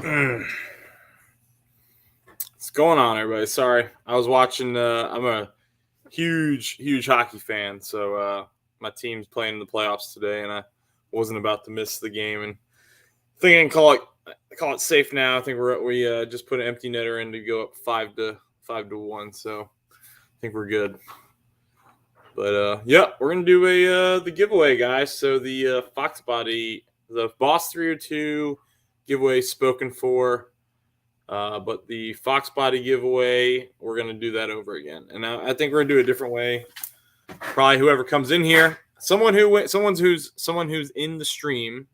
What's going on, everybody? Sorry, I was watching. I'm a huge hockey fan, so my team's playing in the playoffs today, and I wasn't about to miss the game. And I think I can call it safe now. I think we just put an empty netter in to go up 5-1, so I think we're good. But yeah, we're gonna do the giveaway, guys. So the Foxbody, the Boss 302 giveaway spoken for. But the Foxbody giveaway, we're going to do that over again. And I think we're going to do it a different way. Probably whoever comes in here, someone who's in the stream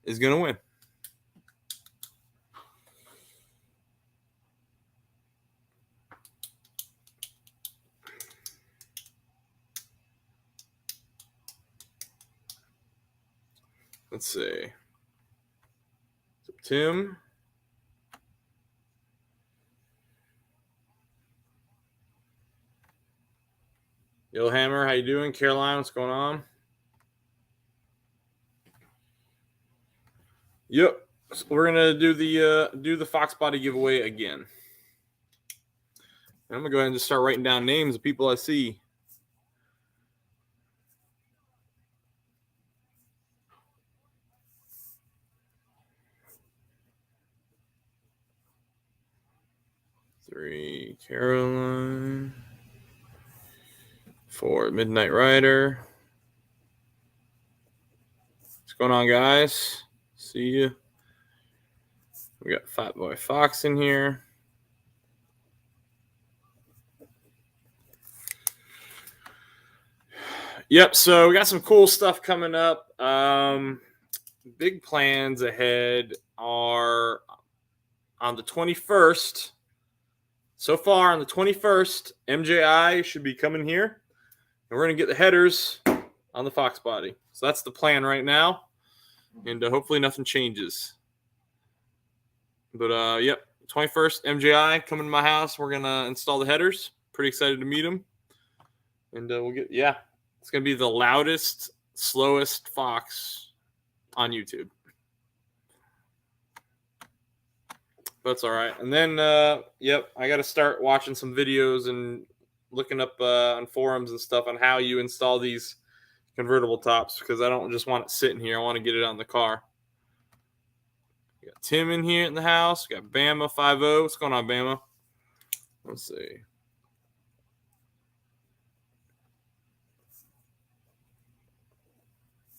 is going to win. Let's see. So Tim. Yellowhammer, how you doing? Caroline, what's going on? Yep. So we're gonna do the Foxbody giveaway again. And I'm gonna go ahead and just start writing down names of people I see. Three, Caroline. 4, Midnight Rider. What's going on, guys? See you. We got Fat Boy Fox in here. Yep, so we got some cool stuff coming up. Big plans ahead are on the 21st. So far, on the 21st, MJI should be coming here. And we're going to get the headers on the Foxbody. So that's the plan right now. And hopefully nothing changes. But, yep, 21st, MJI coming to my house. We're going to install the headers. Pretty excited to meet them. And we'll get, yeah, it's going to be the loudest, slowest Fox on YouTube. That's all right. And then, yep, I got to start watching some videos and looking up on forums and stuff on how you install these convertible tops, because I don't just want it sitting here. I want to get it on the car. We got Tim in here in the house. We got Bama 50. What's going on, Bama? Let's see.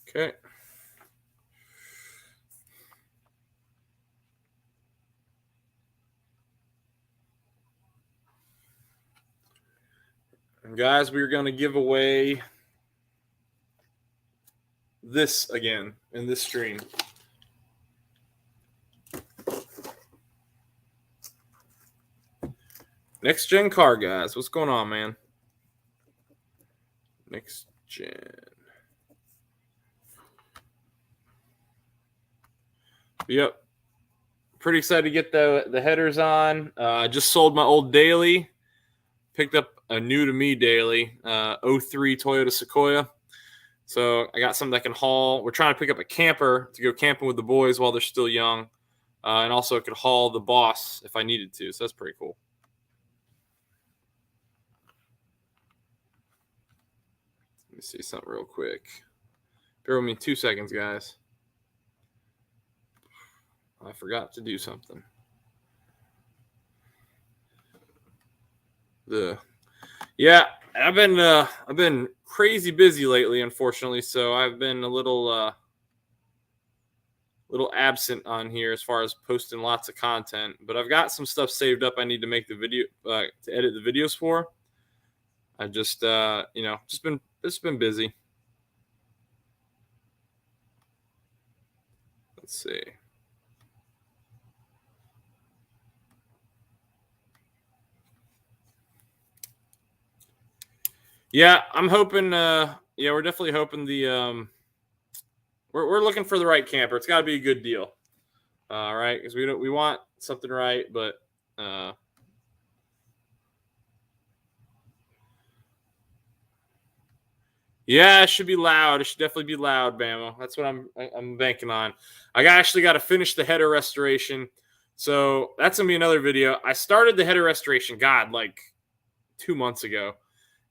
Okay. And guys, we're going to give away this again in this stream. Next gen car, guys. What's going on, man? Next gen. Yep. Pretty excited to get the headers on. I just sold my old daily. Picked up a new to me daily, 03 Toyota Sequoia. So I got something that can haul. We're trying to pick up a camper to go camping with the boys while they're still young. And also it could haul the Boss if I needed to. So that's pretty cool. Let me see something real quick. Bear with me 2 seconds, guys. I forgot to do something. Yeah, I've been crazy busy lately, unfortunately. So I've been a little absent on here as far as posting lots of content. But I've got some stuff saved up. I need to make the video to edit the videos for. I just just been busy. Let's see. Yeah, I'm hoping. We're definitely hoping the. We're looking for the right camper. It's got to be a good deal, right? Because we want something right, but. Yeah, it should be loud. It should definitely be loud, Bama. That's what I'm banking on. I actually got to finish the header restoration, so that's gonna be another video. I started the header restoration, like 2 months ago,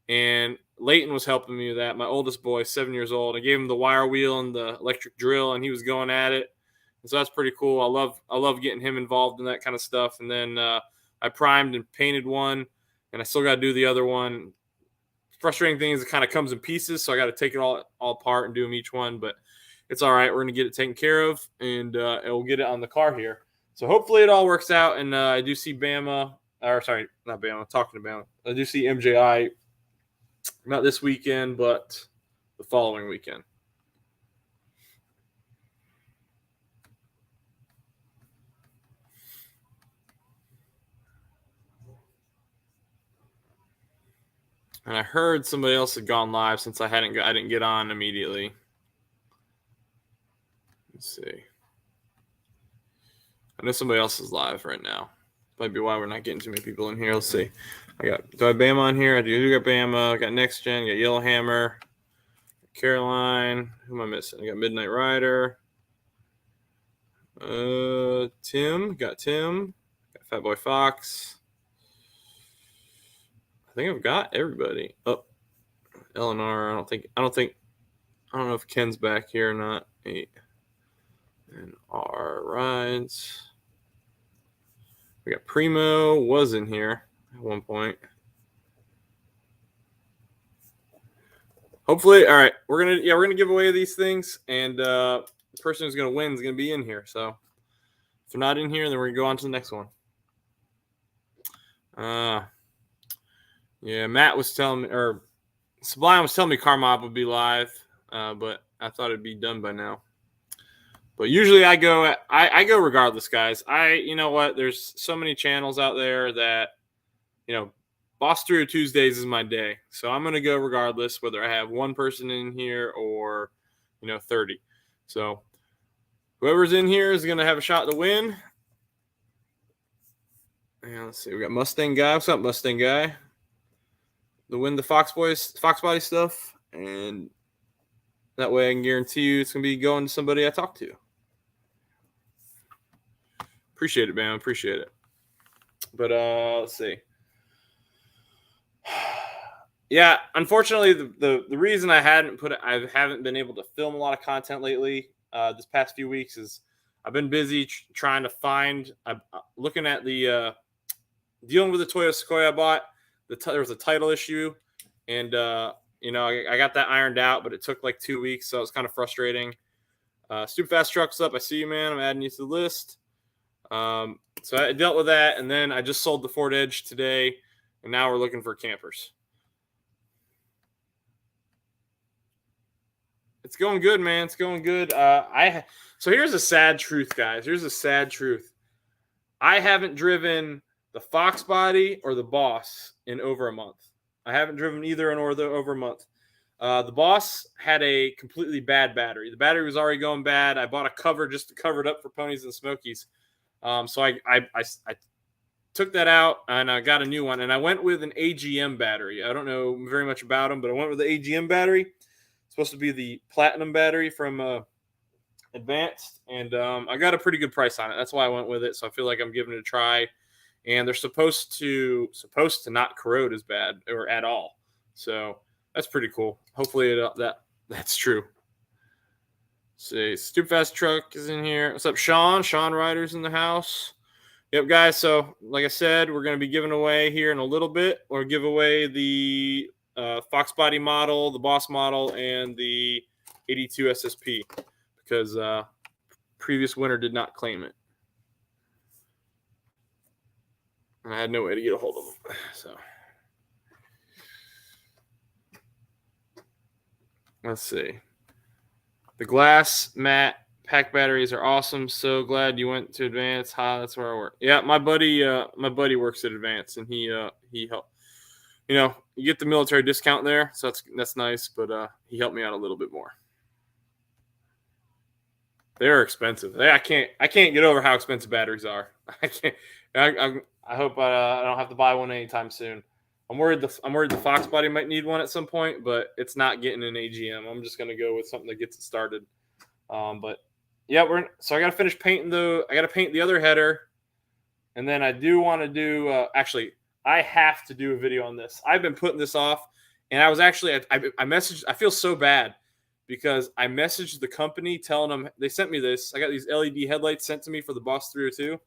and Leighton was helping me with that. My oldest boy, 7 years old. I gave him the wire wheel and the electric drill, and he was going at it. And so that's pretty cool. I love getting him involved in that kind of stuff. And then I primed and painted one, and I still got to do the other one. Frustrating thing is it kind of comes in pieces, so I got to take it all apart and do them each one. But it's all right. We're gonna get it taken care of, and we'll get it on the car here. So hopefully it all works out. And I do see Bama, or sorry, not Bama. I'm talking to Bama. I do see MJI. Not this weekend, but the following weekend. And I heard somebody else had gone live since I didn't get on immediately. Let's see. I know somebody else is live right now. Might be why we're not getting too many people in here. Let's see. Do I have Bama on here? I do got Bama. I got Next Gen. I got Yellowhammer. Caroline. Who am I missing? I got Midnight Rider. Tim. Got Tim. Got Fat Boy Fox. I think I've got everybody. Oh, Eleanor. I don't know if Ken's back here or not. 8. And R rides. We got Primo was in here at one point. Hopefully, all right. We're gonna give away these things, and the person who's gonna win is gonna be in here. So if they're not in here, then we're gonna go on to the next one. Yeah, Matt was telling me, or Sublime was telling me Carmob would be live, but I thought it'd be done by now. But usually I go regardless, guys. You know what? There's so many channels out there that, Boss 302sdays is my day. So I'm going to go regardless, whether I have one person in here or, 30. So whoever's in here is going to have a shot to win. And let's see. We got Mustang Guy. What's up, Mustang Guy? To win the Foxbody stuff. And that way I can guarantee you it's going to be going to somebody I talk to. Appreciate it, man. Appreciate it. But let's see. Yeah, unfortunately, the reason I haven't been able to film a lot of content lately this past few weeks is I've been busy trying to find. I'm looking at the dealing with the Toyota Sequoia I bought. There was a title issue, and I got that ironed out, but it took like 2 weeks, so it was kind of frustrating. Stupid Fast Truck's up. I see you, man. I'm adding you to the list. So I dealt with that, and then I just sold the Ford Edge today, and now we're looking for campers. It's going good, man. It's going good. So here's a sad truth, guys. Here's a sad truth. I haven't driven the Foxbody or the Boss in over a month. I haven't driven either in over a month. The Boss had a completely bad battery. The battery was already going bad. I bought a cover just to cover it up for Ponies and Smokies. So I took that out and I got a new one, and I went with an AGM battery. I don't know very much about them, but I went with the AGM battery. It's supposed to be the platinum battery from Advanced, and I got a pretty good price on it. That's why I went with it. So I feel like I'm giving it a try. And they're supposed to not corrode as bad or at all. So that's pretty cool. Hopefully that's true. See, Stupid Fast Truck is in here. What's up, Sean? Sean Ryder's in the house. Yep, guys. So, like I said, we're going to be giving away here in a little bit. We'll give away the Foxbody model, the Boss model, and the 82 SSP because previous winner did not claim it. And I had no way to get a hold of them. So, let's see. The glass matte pack batteries are awesome. So glad you went to Advance. That's where I work. Yeah, my buddy works at Advance, and he helped. You get the military discount there, so that's nice. But he helped me out a little bit more. They're expensive. I can't get over how expensive batteries are. I can't. I hope I don't have to buy one anytime soon. I'm worried the Foxbody might need one at some point, but it's not getting an AGM. I'm just gonna go with something that gets it started. But yeah, so I got to finish painting I got to paint the other header, and then I do want to do. Actually, I have to do a video on this. I've been putting this off, and I was actually I messaged. I feel so bad because I messaged the company telling them they sent me this. I got these LED headlights sent to me for the Boss 302.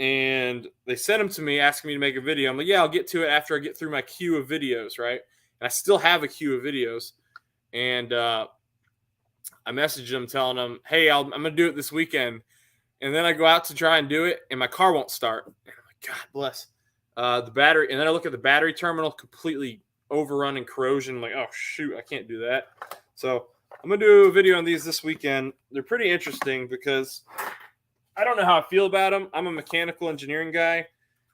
And they sent them to me asking me to make a video. I'm like, yeah, I'll get to it after I get through my queue of videos, right? And I still have a queue of videos. And I messaged them telling them, hey, I'm going to do it this weekend. And then I go out to try and do it, and my car won't start. And I'm like, God bless. The battery. And then I look at the battery terminal, completely overrun and corrosion. I'm like, oh, shoot, I can't do that. So I'm going to do a video on these this weekend. They're pretty interesting because I don't know how I feel about them. I'm a mechanical engineering guy,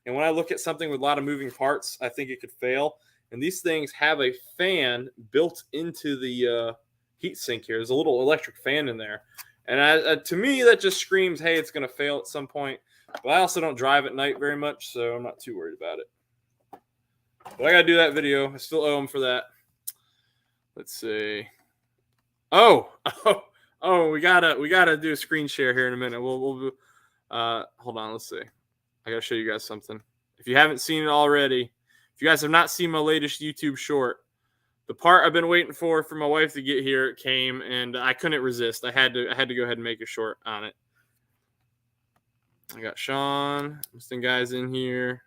and when I look at something with a lot of moving parts, I think it could fail. And these things have a fan built into the heat sink here. There's a little electric fan in there. And to me, that just screams, hey, it's going to fail at some point. But I also don't drive at night very much, so I'm not too worried about it. But I got to do that video. I still owe them for that. Let's see. Oh, we gotta do a screen share here in a minute. We'll hold on. Let's see. I gotta show you guys something. If you haven't seen it already, if you guys have not seen my latest YouTube short, the part I've been waiting for my wife to get here came, and I couldn't resist. I had to go ahead and make a short on it. I got Sean, Mustang guys in here.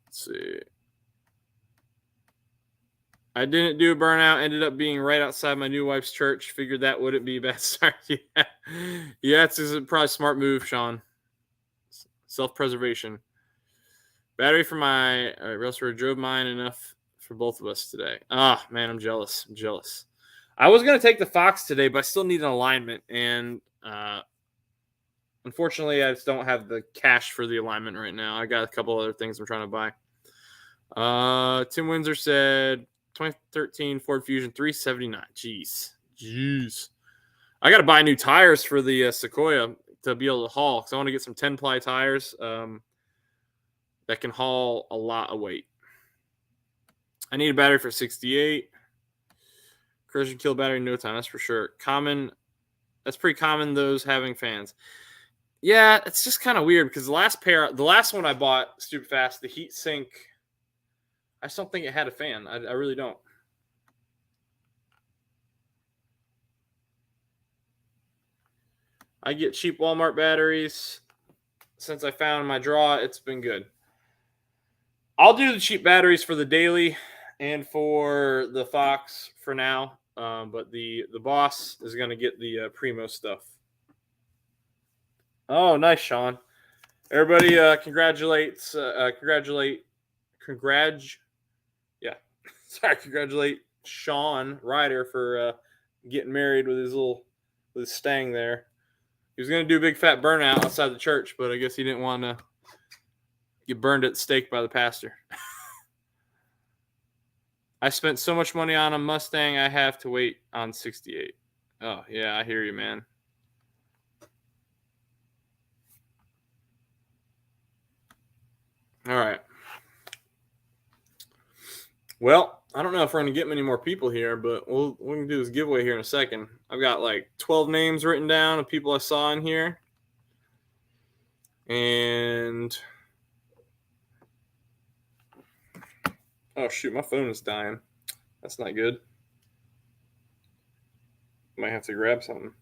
Let's see. I didn't do a burnout. Ended up being right outside my new wife's church. Figured that wouldn't be a bad start. Yeah, it's probably a smart move, Sean. Self-preservation. Battery for my railroad drove mine enough for both of us today. Ah, man, I'm jealous. I was going to take the Fox today, but I still need an alignment. And unfortunately, I just don't have the cash for the alignment right now. I got a couple other things I'm trying to buy. Tim Windsor said 2013 Ford Fusion 379. Jeez. I got to buy new tires for the Sequoia to be able to haul, because I want to get some 10-ply tires that can haul a lot of weight. I need a battery for 68. Corrosion kill battery in no time, that's for sure. That's pretty common, those having fans. Yeah, it's just kind of weird because the last one I bought, stupid fast, the heat sink, I just don't think it had a fan. I really don't. I get cheap Walmart batteries. Since I found my draw, it's been good. I'll do the cheap batteries for the daily and for the Fox for now. But the boss is going to get the Primo stuff. Oh, nice, Sean. Everybody congratulate Sean Ryder for getting married with his Stang there. He was going to do a big fat burnout outside the church, but I guess he didn't want to get burned at the stake by the pastor. I spent so much money on a Mustang, I have to wait on 68. Oh, yeah, I hear you, man. All right. Well, I don't know if we're going to get many more people here, but we can do this giveaway here in a second. I've got like 12 names written down of people I saw in here. And oh, shoot, my phone is dying. That's not good. Might have to grab something.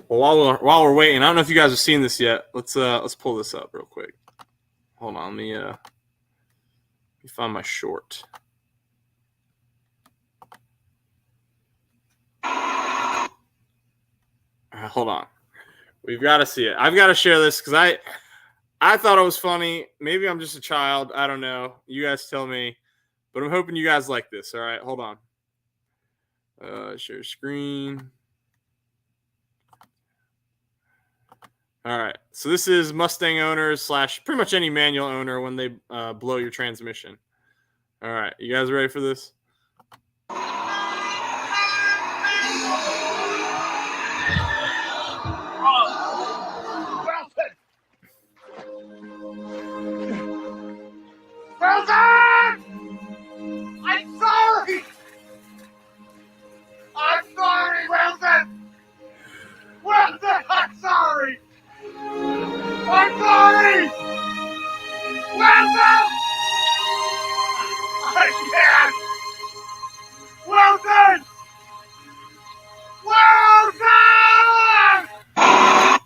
Well, while we're waiting, I don't know if you guys have seen this yet. Let's pull this up real quick. Hold on, let me find my short. Hold on. We've got to see it. I've got to share this because I thought it was funny. Maybe I'm just a child. I don't know. You guys tell me. But I'm hoping you guys like this. All right, hold on. Share screen. All right. So this is Mustang owners / pretty much any manual owner when they blow your transmission. All right. You guys ready for this? Wilson! I'm sorry! I'm sorry, Wilson! Wilson, I'm sorry! I'm sorry! Wilson! I can't! Wilson! Wilson!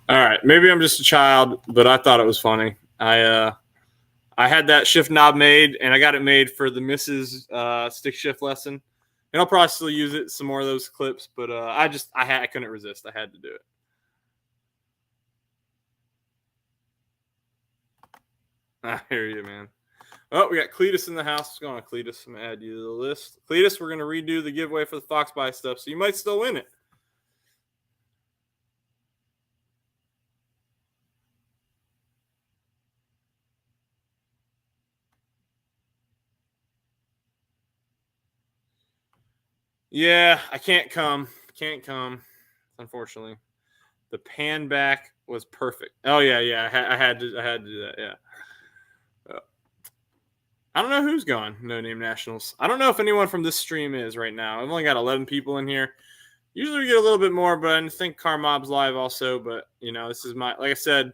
All right, maybe I'm just a child, but I thought it was funny. I had that shift knob made, and I got it made for the Mrs. Stick shift lesson, and I'll probably still use it some more of those clips. But I couldn't resist. I had to do it. I hear you, man. Oh, we got Cletus in the house. What's going on, Cletus? I'm going to add you to the list. Cletus, we're going to redo the giveaway for the Foxbody stuff, so you might still win it. Yeah, I can't come. Can't come, unfortunately. The pan back was perfect. Oh, yeah. I had to do that, yeah. I don't know who's going. No Name Nationals. I don't know if anyone from this stream is right now. I've only got 11 people in here. Usually we get a little bit more, but I think Car Mob's live also. But this is like I said,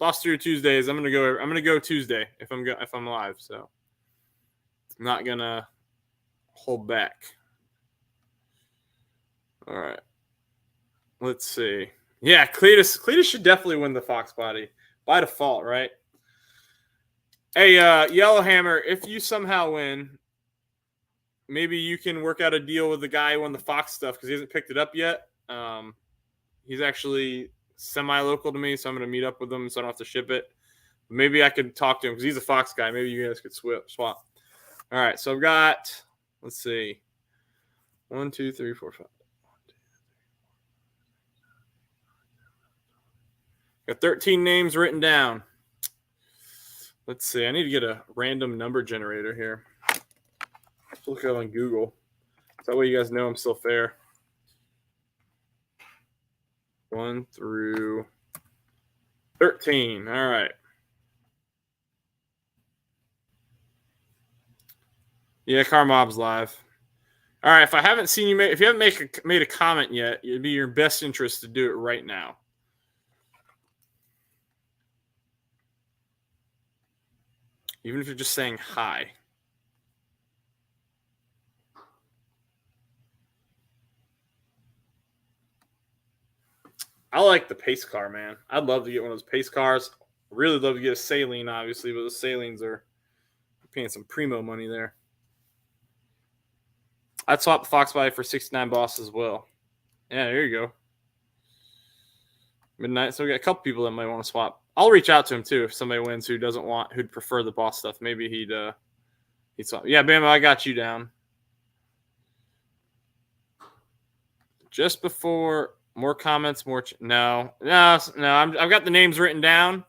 Boss 302sdays. I'm gonna go Tuesday if I'm live. So I'm not gonna hold back. All right. Let's see. Yeah, Cletus should definitely win the Foxbody by default, right? Hey, Yellowhammer, if you somehow win, maybe you can work out a deal with the guy who won the Fox stuff because he hasn't picked it up yet. He's actually semi-local to me, so I'm going to meet up with him so I don't have to ship it. Maybe I could talk to him because he's a Fox guy. Maybe you guys could swap. All right, so I've got, let's see, 1, 2, 3, 4, 5. Got 13 names written down. Let's see. I need to get a random number generator here. Let's look it up on Google. That way you guys know I'm still fair. 1 through 13. All right. Yeah, Car Mob's live. All right. If I haven't seen you, if you haven't made a comment yet, it'd be your best interest to do it right now. Even if you're just saying hi. I like the pace car, man. I'd love to get one of those pace cars. Really love to get a saline, obviously, but the salines are paying some primo money there. I'd swap the Foxbody for 69 Boss as well. Yeah, there you go. Midnight. So we got a couple people that might want to swap. I'll reach out to him too if somebody wins who'd prefer the Boss stuff. Maybe he'd swap. Yeah, Bama, I got you down. Just before more comments, no. I've got the names written down.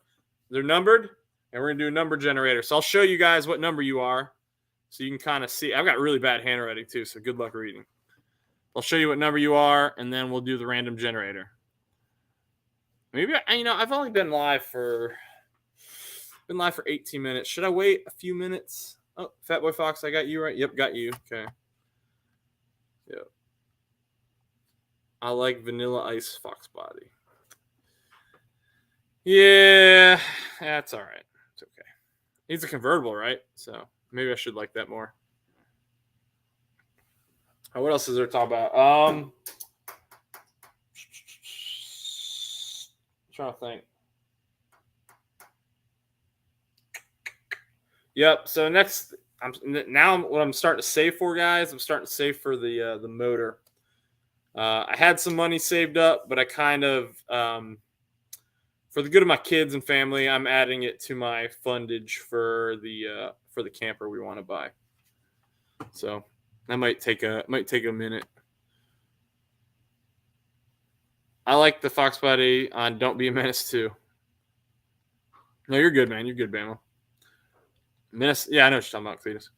They're numbered, and we're gonna do a number generator. So I'll show you guys what number you are, so you can kind of see. I've got really bad handwriting too, so good luck reading. I'll show you what number you are, and then we'll do the random generator. Maybe I've only been live for 18 minutes. Should I wait a few minutes? Oh, Fatboy Fox, I got you right. Yep, got you. Okay. Yep. I like Vanilla Ice Foxbody. Yeah, that's all right. It's okay. He's a convertible, right? So maybe I should like that more. What else is there to talk about? Trying to think. Yep. So next, what I'm starting to save for, guys. I'm starting to save for the motor. I had some money saved up, but I kind of, for the good of my kids and family, I'm adding it to my fundage for the camper we want to buy. So that might take a minute. I like the Foxbody on Don't Be a Menace too. No, you're good, man. You're good, Bama. Menace, yeah, I know what you're talking about, Cletus.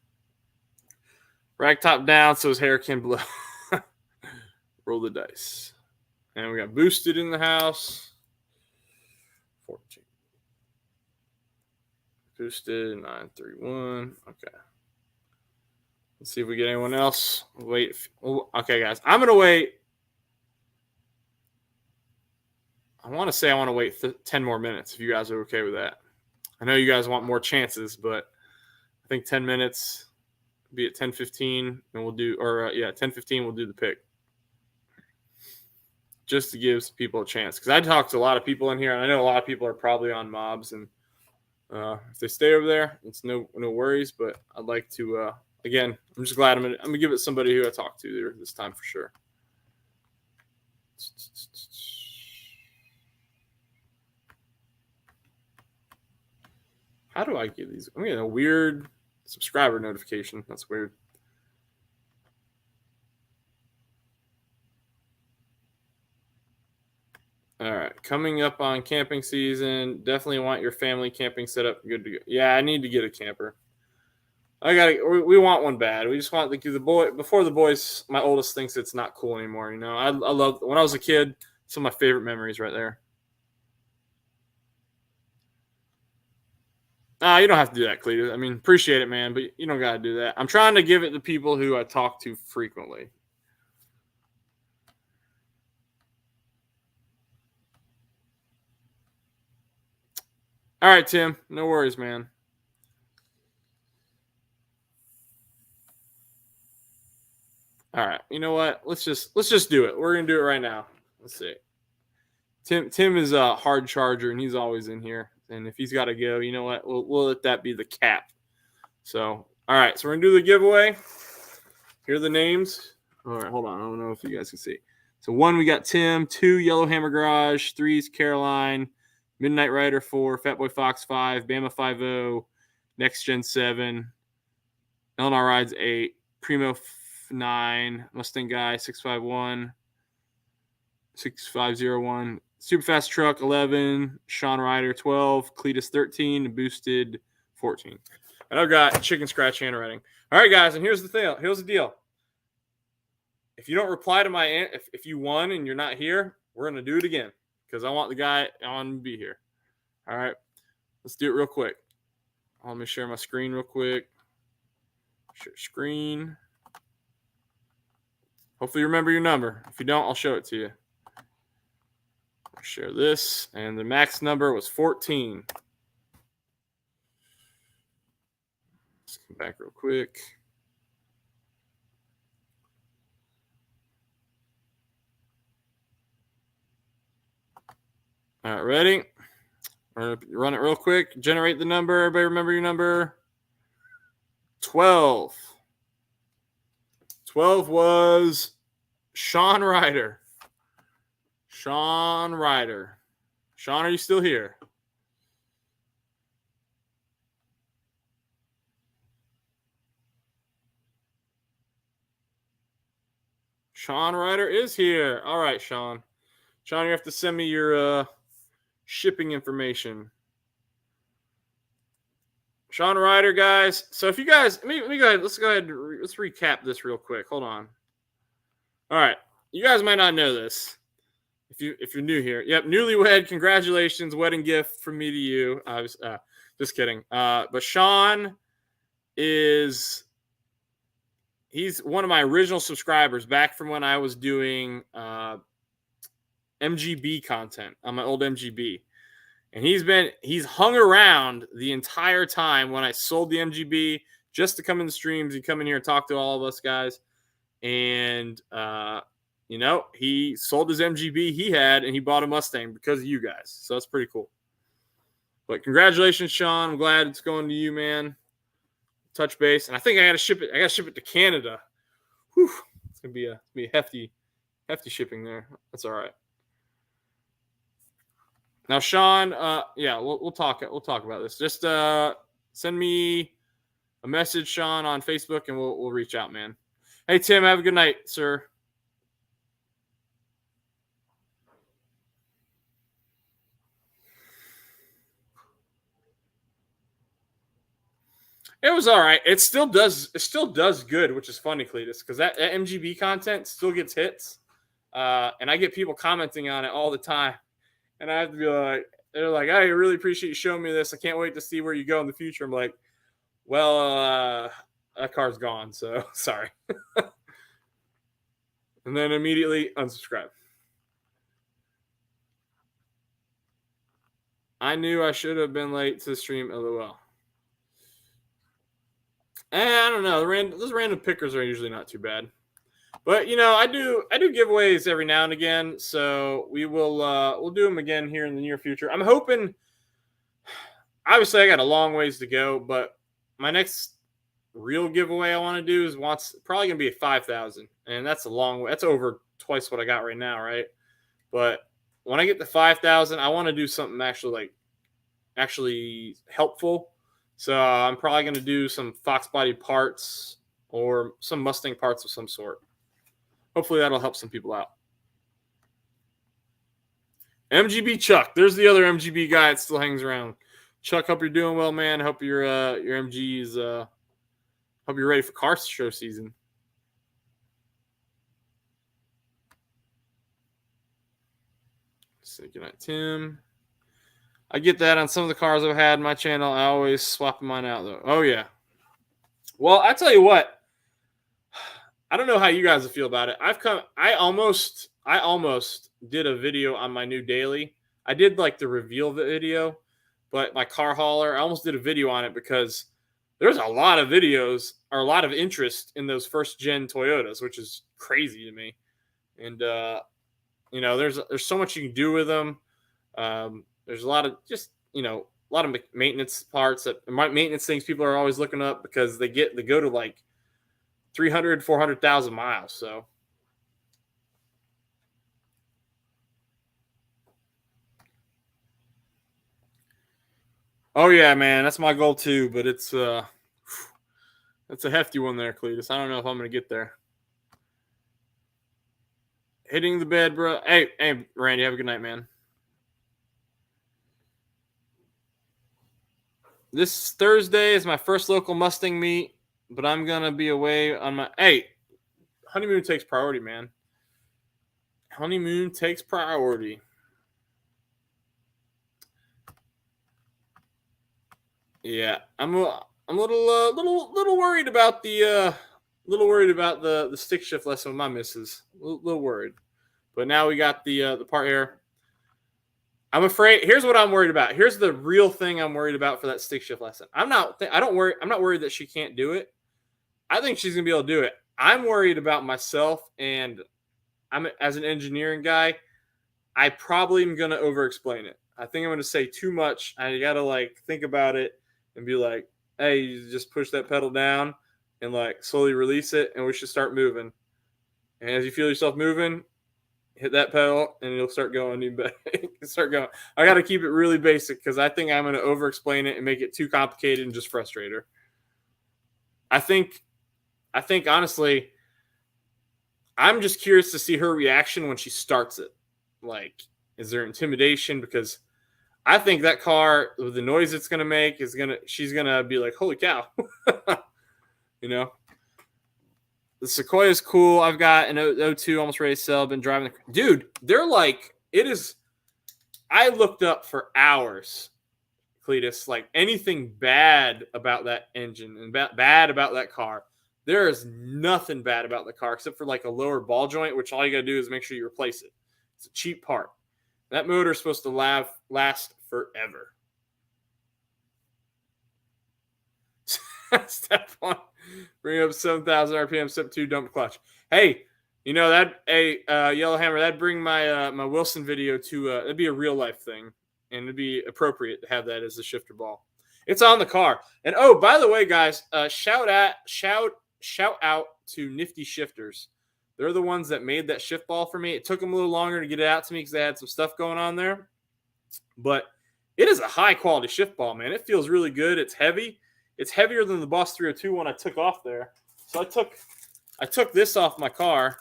Rag top down so his hair can blow. Roll the dice. And we got Boosted in the house. 14. Boosted 931. Okay. Let's see if we get anyone else. Wait. Okay, guys. I'm going to wait. I want to wait 10 more minutes if you guys are okay with that. I know you guys want more chances, but I think 10 minutes, be at 10:15, and we'll do, 10:15, we'll do the pick. Just to give people a chance. Because I talked to a lot of people in here, and I know a lot of people are probably on mobs, and if they stay over there, it's no worries, but I'd like to, again, I'm just glad I'm gonna give it somebody who I talked to there this time for sure. How do I get these? I'm getting a weird subscriber notification. That's weird. All right, coming up on camping season. Definitely want your family camping set up. Good to go. Yeah, I need to get a camper. We want one bad. We just want the boy before the boys. My oldest thinks it's not cool anymore. You know, I love when I was a kid. Some of my favorite memories right there. You don't have to do that, Cletus. I mean, appreciate it, man, but you don't got to do that. I'm trying to give it to people who I talk to frequently. All right, Tim. No worries, man. All right. You know what? Let's just do it. We're gonna do it right now. Let's see. Tim is a hard charger, and he's always in here. And if he's got to go, you know what? We'll let that be the cap. So, all right. So we're gonna do the giveaway. Here are the names. All right. Hold on. I don't know if you guys can see. So 1, we got Tim. 2, Yellowhammer Garage. 3 is Caroline. Midnight Rider 4. Fatboy Fox 5. Bama 50. Next Gen 7. LNR Rides 8. Primo 9. Mustang Guy 651. 6501. Superfast Truck 11, Sean Ryder 12, Cletus 13, Boosted 14. And I've got chicken scratch handwriting. All right, guys, and here's the thing. Here's the deal. If you don't reply to my if you won and you're not here, we're gonna do it again because I want the guy on to be here. All right, let's do it real quick. Let me share my screen real quick. Share screen. Hopefully you remember your number. If you don't, I'll show it to you. Share this, and the max number was 14. Let's come back real quick. All right, ready? We're gonna run it real quick. Generate the number. Everybody remember your number? 12. 12 was Sean Ryder. Sean Ryder. Sean, are you still here? Sean Ryder is here. All right, Sean. Sean, you have to send me your shipping information. Sean Ryder, guys. So if you guys, let me go ahead. Let's go ahead. Let's recap this real quick. Hold on. All right. You guys might not know this. If you're new here, yep, newlywed, congratulations, wedding gift from me to you. I was just kidding. But Sean he's one of my original subscribers back from when I was doing MGB content on my old MGB, and he's hung around the entire time when I sold the MGB just to come in the streams and come in here and talk to all of us guys, and you know, he sold his MGB he had, and he bought a Mustang because of you guys. So that's pretty cool. But congratulations, Sean. I'm glad it's going to you, man. Touch base. And I think I got to ship it. I got to ship it to Canada. Whew. It's going to be a hefty shipping there. That's all right. Now, Sean, yeah, we'll talk about this. Just send me a message, Sean, on Facebook, and we'll reach out, man. Hey, Tim, have a good night, sir. It was all right. It still does good, which is funny, Cletus, because that MGB content still gets hits, and I get people commenting on it all the time, and I have to be like, they're like, I really appreciate you showing me this. I can't wait to see where you go in the future. I'm like, well, that car's gone, so sorry. And then immediately unsubscribe. I knew I should have been late to the stream, LOL. I don't know. Those random pickers are usually not too bad. But I do giveaways every now and again, so we'll do them again here in the near future. I'm hoping. Obviously, I got a long ways to go, but my next real giveaway I want to do is probably gonna be at 5,000, and that's a long way. That's over twice what I got right now, right? But when I get to 5,000, I want to do something actually helpful. So I'm probably gonna do some Foxbody parts or some Mustang parts of some sort. Hopefully that'll help some people out. MGB Chuck, there's the other MGB guy that still hangs around. Chuck, hope you're doing well, man. Hope your MG is hope you're ready for car show season. Say goodnight, Tim. I get that on some of the cars I've had in my channel. I always swap mine out though. Oh yeah. Well, I tell you what. I don't know how you guys feel about it. I almost did a video on my new daily. I did like the reveal video, but my car hauler, I almost did a video on it because there's a lot of videos or a lot of interest in those first gen Toyotas, which is crazy to me. And there's so much you can do with them. There's a lot of a lot of maintenance parts maintenance things people are always looking up because they go to like 300, 400,000 miles. So oh yeah, man, that's my goal too, but it's a hefty one there, Cletus. I don't know if I'm gonna get there. Hitting the bed, bro. Hey, Randy, have a good night, man. This Thursday is my first local Mustang meet, but I'm gonna be away on my honeymoon takes priority, man. Honeymoon takes priority. Yeah, I'm a little worried about the stick shift lesson with my missus. Little worried, but now we got the part here. I'm afraid. Here's what I'm worried about. Here's the real thing I'm worried about for that stick shift lesson. I'm not worried that she can't do it. I think she's gonna be able to do it. I'm worried about myself, and as an engineering guy, I probably am gonna over-explain it. I think I'm gonna say too much. I gotta think about it and be like, "Hey, you just push that pedal down and slowly release it, and we should start moving. And as you feel yourself moving, hit that pedal, and you'll start going. Start going." I got to keep it really basic because I think I'm going to over-explain it and make it too complicated and just frustrate her. I think honestly, I'm just curious to see her reaction when she starts it. Is there intimidation? Because I think that car, with the noise it's going to make, she's going to be like, holy cow. The Sequoia is cool. I've got an 02 almost ready to sell. I've been driving. Dude, they're it is. I looked up for hours, Cletus, anything bad about that engine and bad about that car. There is nothing bad about the car except for a lower ball joint, which all you got to do is make sure you replace it. It's a cheap part. That motor is supposed to last forever. Step 1, bring up 7,000 RPM. Step 2, dump clutch. Hey, Yellowhammer, that'd bring my my Wilson video to that'd be a real life thing, and it'd be appropriate to have that as the shifter ball. It's on the car. And oh, by the way, guys, shout out to Nifty Shifters. They're the ones that made that shift ball for me. It took them a little longer to get it out to me because they had some stuff going on there. But it is a high quality shift ball, man. It feels really good. It's heavy. It's heavier than the Boss 302 one I took off there. So I took this off my car.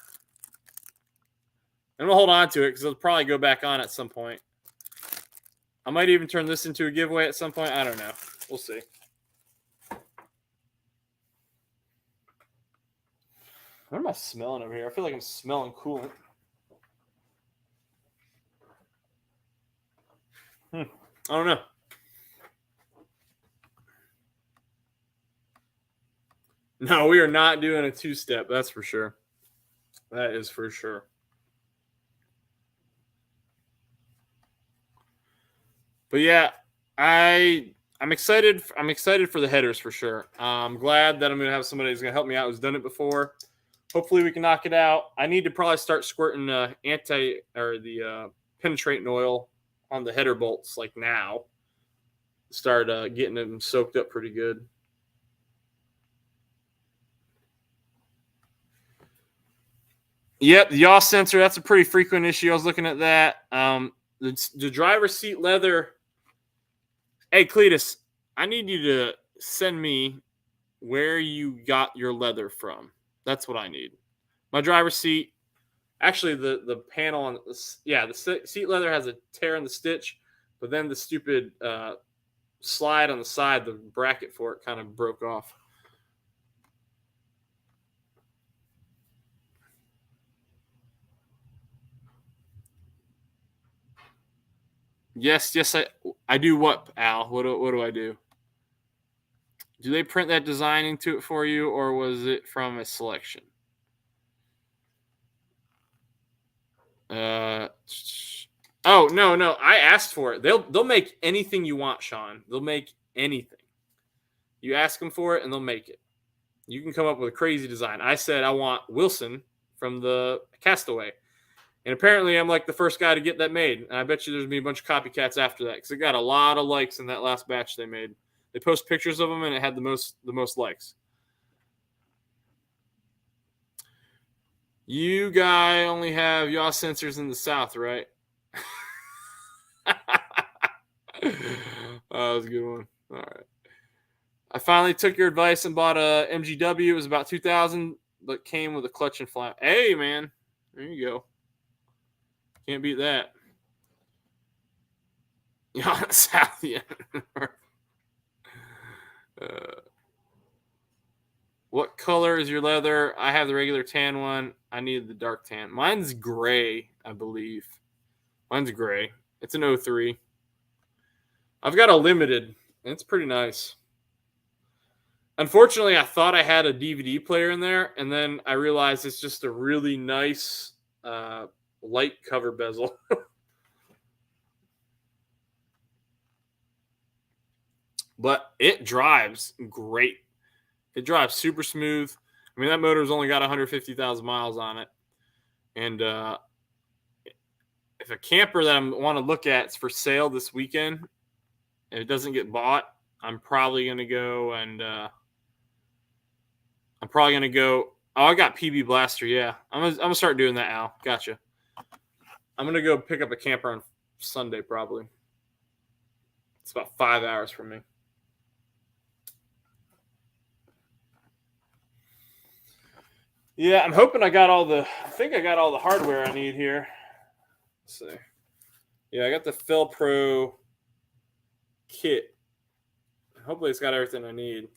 And we'll hold on to it because it'll probably go back on at some point. I might even turn this into a giveaway at some point. I don't know. We'll see. What am I smelling over here? I feel like I'm smelling coolant. I don't know. No, we are not doing a two-step. That's for sure. That is for sure. But yeah, I'm excited. I'm excited for the headers for sure. I'm glad that I'm going to have somebody who's going to help me out who's done it before. Hopefully we can knock it out. I need to probably start squirting penetrating oil on the header bolts like now. Start getting them soaked up pretty good. Yep, the yaw sensor, that's a pretty frequent issue. I was looking at that. The driver's seat leather. Hey, Cletus, I need you to send me where you got your leather from. That's what I need. My driver's seat, actually, the panel on the seat leather has a tear in the stitch, but then the stupid slide on the side, the bracket for it kind of broke off. Yes, I do what, Al? What do I do? Do they print that design into it for you, or was it from a selection? Oh, no. I asked for it. They'll make anything you want, Sean. They'll make anything. You ask them for it, and they'll make it. You can come up with a crazy design. I said I want Wilson from the Castaway. And apparently I'm like the first guy to get that made. And I bet you there's going to be a bunch of copycats after that because it got a lot of likes in that last batch they made. They post pictures of them, and it had the most likes. You guy only have yaw sensors in the South, right? That was a good one. All right. I finally took your advice and bought a MGW. It was about $2,000, but came with a clutch and flap. Hey, man. There you go. Can't beat that. Yeah, South, yeah. What color is your leather? I have the regular tan one. I need the dark tan. Mine's gray, I believe. Mine's gray. It's an 03. I've got a limited. It's pretty nice. Unfortunately, I thought I had a DVD player in there, and then I realized it's just a really nice light cover bezel. But it drives great. It drives super smooth. I mean, that motor's only got 150,000 miles on it. And if a camper that I want to look at is for sale this weekend, and it doesn't get bought, I'm probably going to go and Oh, I got PB Blaster. Yeah, I'm gonna start doing that, Al. Gotcha. I'm gonna go pick up a camper on Sunday probably. It's about 5 hours from me. Yeah, I'm hoping I think I got all the hardware I need here. Let's see. Yeah, I got the Felpro kit. Hopefully it's got everything I need.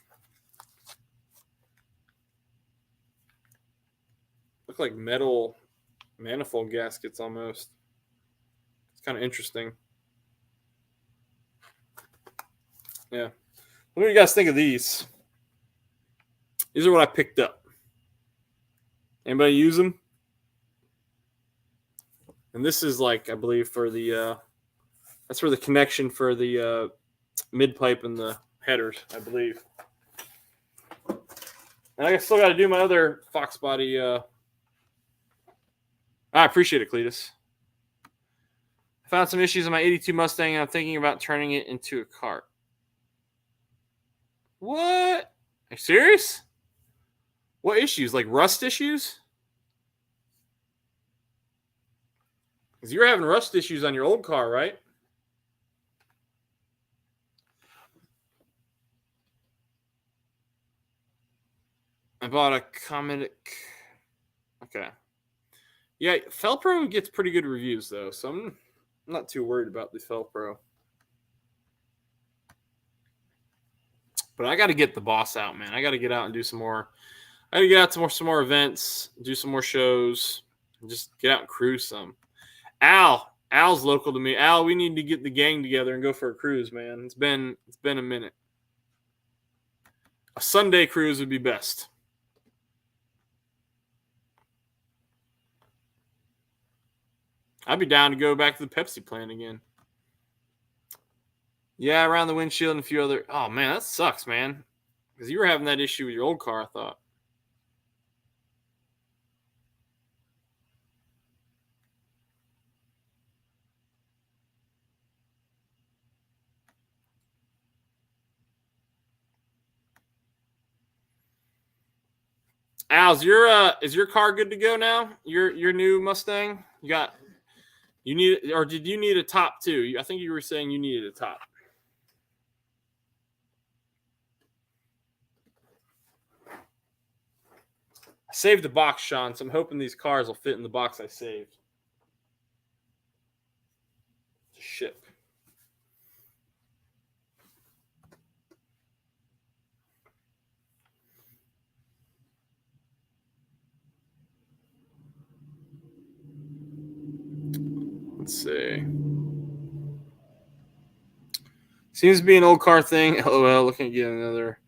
Look like metal manifold gaskets almost. It's kind of interesting. Yeah. What do you guys think of these? These are what I picked up. Anybody use them? And this is like, I believe, for the that's for the connection for the mid pipe and the headers, I believe. And I still got to do my other Foxbody. I appreciate it, Cletus. I found some issues in my 82 Mustang, and I'm thinking about turning it into a cart. What? Are you serious? What issues? Like rust issues? Because you were having rust issues on your old car, right? I bought a Cometic. Okay. Yeah, Felpro gets pretty good reviews, though, so I'm not too worried about the Felpro. But I got to get the boss out, man. I got to get out and do some more. I got to get out to some more events, do some more shows, and just get out and cruise some. Al, Al's local to me. Al, we need to get the gang together and go for a cruise, man. It's been a minute. A Sunday cruise would be best. I'd be down to go back to the Pepsi plant again. Yeah, around the windshield and a few other. Oh man, that sucks, man. Because you were having that issue with your old car, I thought. Al, is your car good to go now? Your new Mustang? You need, or did you need a top too? I think you were saying you needed a top. I saved the box, Sean, so I'm hoping these cars will fit in the box I saved. Ship. Let's see. Seems to be an old car thing. LOL, looking at getting another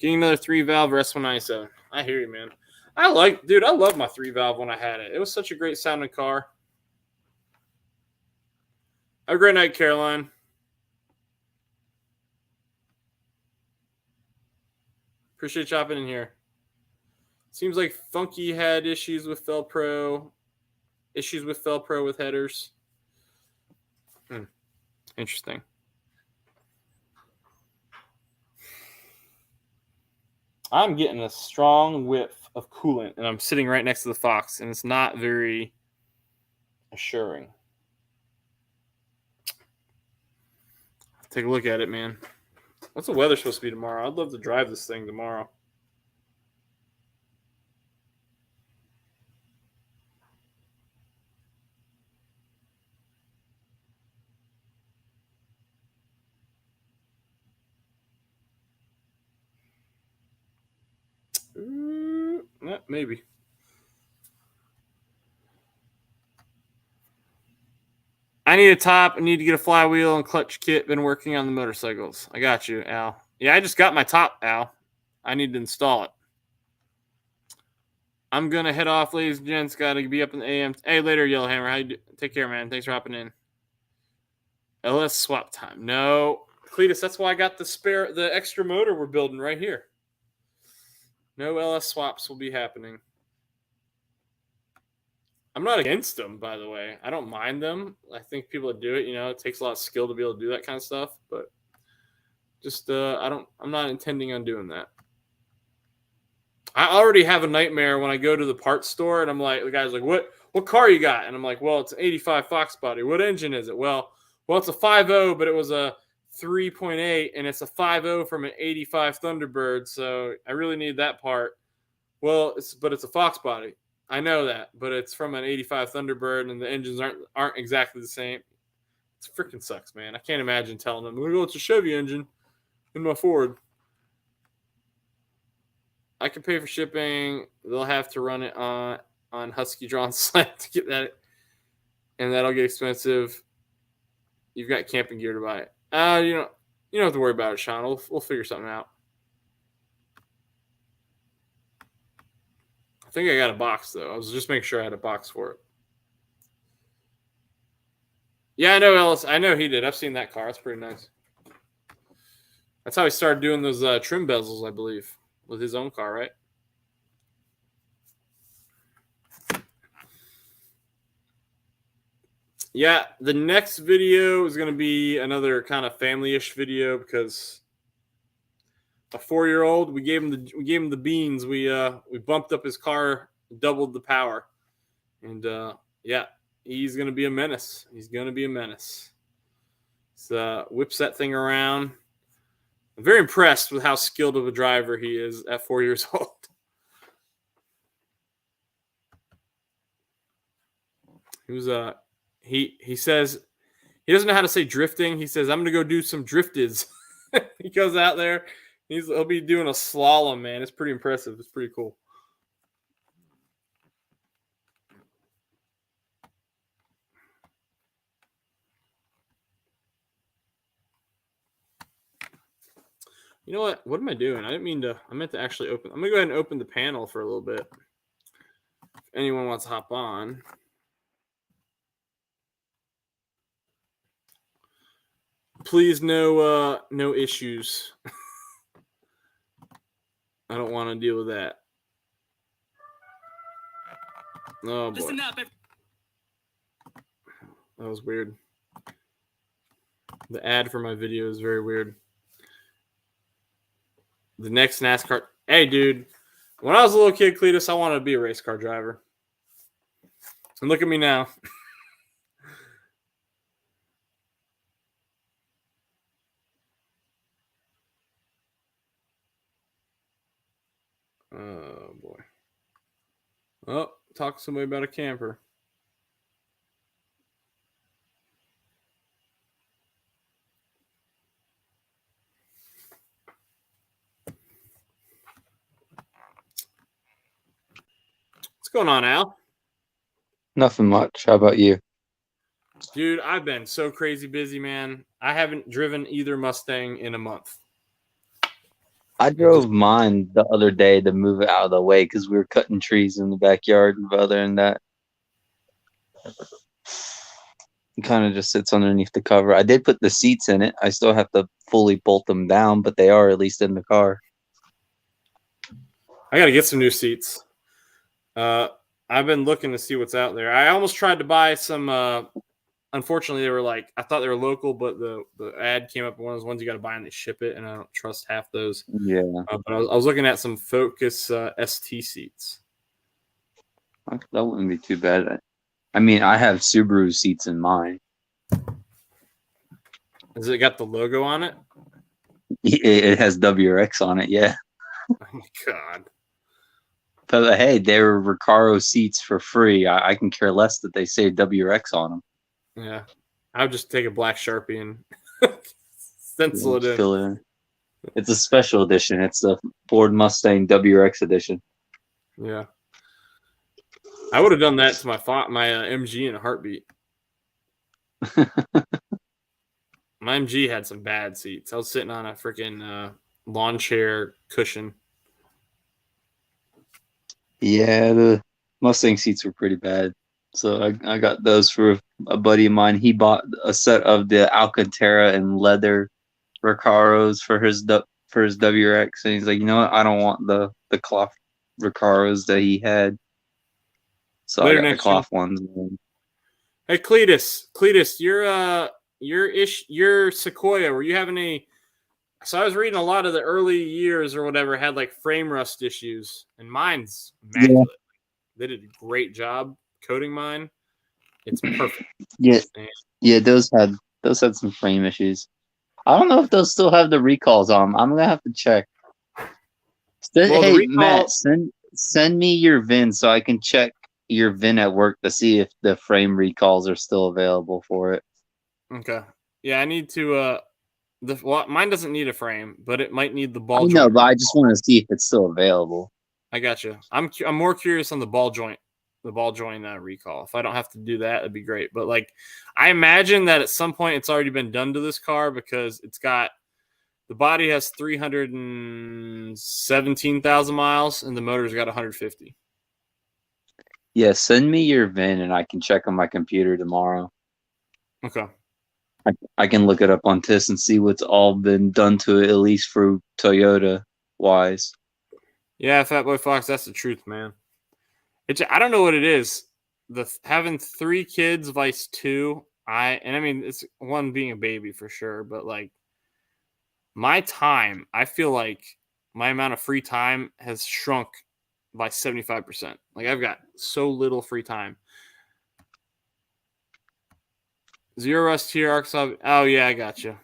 3-valve S197. I hear you, man. I love my 3-valve when I had it. It was such a great sounding car. Have a great night, Caroline. Appreciate you hopping in here. Seems like Funky had issues with Felpro with headers. Interesting. I'm getting a strong whiff of coolant, and I'm sitting right next to the Fox, and it's not very assuring. Take a look at it, man. What's the weather supposed to be tomorrow? I'd love to drive this thing tomorrow. Maybe. I need a top. I need to get a flywheel and clutch kit. Been working on the motorcycles. I got you, Al. Yeah, I just got my top, Al. I need to install it. I'm going to head off, ladies and gents. Got to be up in the AM. Hey, later, Yellowhammer. How you do? Take care, man. Thanks for hopping in. LS swap time. No. Cletus, that's why I got the extra motor we're building right here. No LS swaps will be happening. I'm not against them, by the way. I don't mind them. I think people that do it, it takes a lot of skill to be able to do that kind of stuff. But just, I'm not intending on doing that. I already have a nightmare when I go to the parts store and I'm like, the guy's like, what car you got? And I'm like, well, it's an 85 Foxbody. What engine is it? Well, it's a 5.0, but it was a 3.8 and it's a 5.0 from an 85 Thunderbird. So I really need that part. Well, but it's a Foxbody. I know that, but it's from an 85 Thunderbird and the engines aren't exactly the same. It freaking sucks, man. I can't imagine telling them, look, it's a Chevy engine in my Ford. I can pay for shipping. They'll have to run it on Husky Drawn Sled to get that, and that'll get expensive. You've got camping gear to buy it. You don't have to worry about it, Sean. We'll figure something out. I think I got a box though. I was just making sure I had a box for it. Yeah, I know Ellis. I know he did. I've seen that car. It's pretty nice. That's how he started doing those trim bezels, I believe, with his own car, right? Yeah, the next video is going to be another kind of family-ish video because a 4-year-old, we gave him the beans. We bumped up his car, doubled the power, and yeah, he's going to be a menace. He's going to be a menace. So whips that thing around. I'm very impressed with how skilled of a driver he is at 4 years old. He was he says he doesn't know how to say drifting. He says, I'm going to go do some driftids. He goes out there. He'll be doing a slalom, man. It's pretty impressive. It's pretty cool. You know what? What am I doing? I meant to actually open. I'm going to go ahead and open the panel for a little bit. If anyone wants to hop on. Please, no issues. I don't want to deal with that. Oh, boy. Listen up. That was weird. The ad for my video is very weird. The next NASCAR. Hey, dude. When I was a little kid, Cletus, I wanted to be a race car driver. And look at me now. Oh, boy. Oh, talk to somebody about a camper. What's going on, Al? Nothing much. How about you? Dude, I've been so crazy busy, man. I haven't driven either Mustang in a month. I drove mine the other day to move it out of the way because we were cutting trees in the backyard. But other than that, it kind of just sits underneath the cover. I did put the seats in it. I still have to fully bolt them down, but they are at least in the car. I got to get some new seats. I've been looking to see what's out there. I almost tried to buy some. Unfortunately, they were like, I thought they were local, but the ad came up. One of those ones you got to buy and they ship it, and I don't trust half those. Yeah. But I was looking at some Focus ST seats. That wouldn't be too bad. I mean, I have Subaru seats in mine. Has it got the logo on it? It has WRX on it, yeah. Oh, my God. But hey, they were Recaro seats for free. I can care less that they say WRX on them. Yeah. I would just take a black Sharpie and stencil it in. Fill it in. It's a special edition. It's the Ford Mustang WRX edition. Yeah. I would have done that to my MG in a heartbeat. My MG had some bad seats. I was sitting on a freaking lawn chair cushion. Yeah, the Mustang seats were pretty bad. So I got those for a buddy of mine. He bought a set of the Alcantara and leather Recaros for his WRX, and he's like, you know what? I don't want the cloth Recaros that he had. So Later I got the next cloth year. ones. Hey, Cletus, your Sequoia, were you having any? So I was reading a lot of the early years or whatever had like frame rust issues, and mine's immaculate. They did a great job coating mine. It's perfect. Yeah, those had some frame issues. I don't know if those still have the recalls on 'em. I'm gonna have to check. Hey, Matt, send me your VIN so I can check your VIN at work to see if the frame recalls are still available for it. Okay. Yeah, I need to. Mine doesn't need a frame, but it might need the ball I joint. know, but I just want to see if it's still available. I got you. I'm more curious on the ball joint recall. If I don't have to do that, it'd be great. But like, I imagine that at some point it's already been done to this car because it's got the body has 317,000 miles and the motor's got 150. Yeah, send me your VIN and I can check on my computer tomorrow. Okay. I can look it up on TIS and see what's all been done to it, at least for Toyota wise. Yeah, Fatboy Fox, that's the truth, man. I don't know what it is. Having 3 kids, vice 2. I mean, it's one being a baby for sure, but like my time, I feel like my amount of free time has shrunk by 75%. Like I've got so little free time. Zero rust here, Arkansas. Oh yeah, I got you.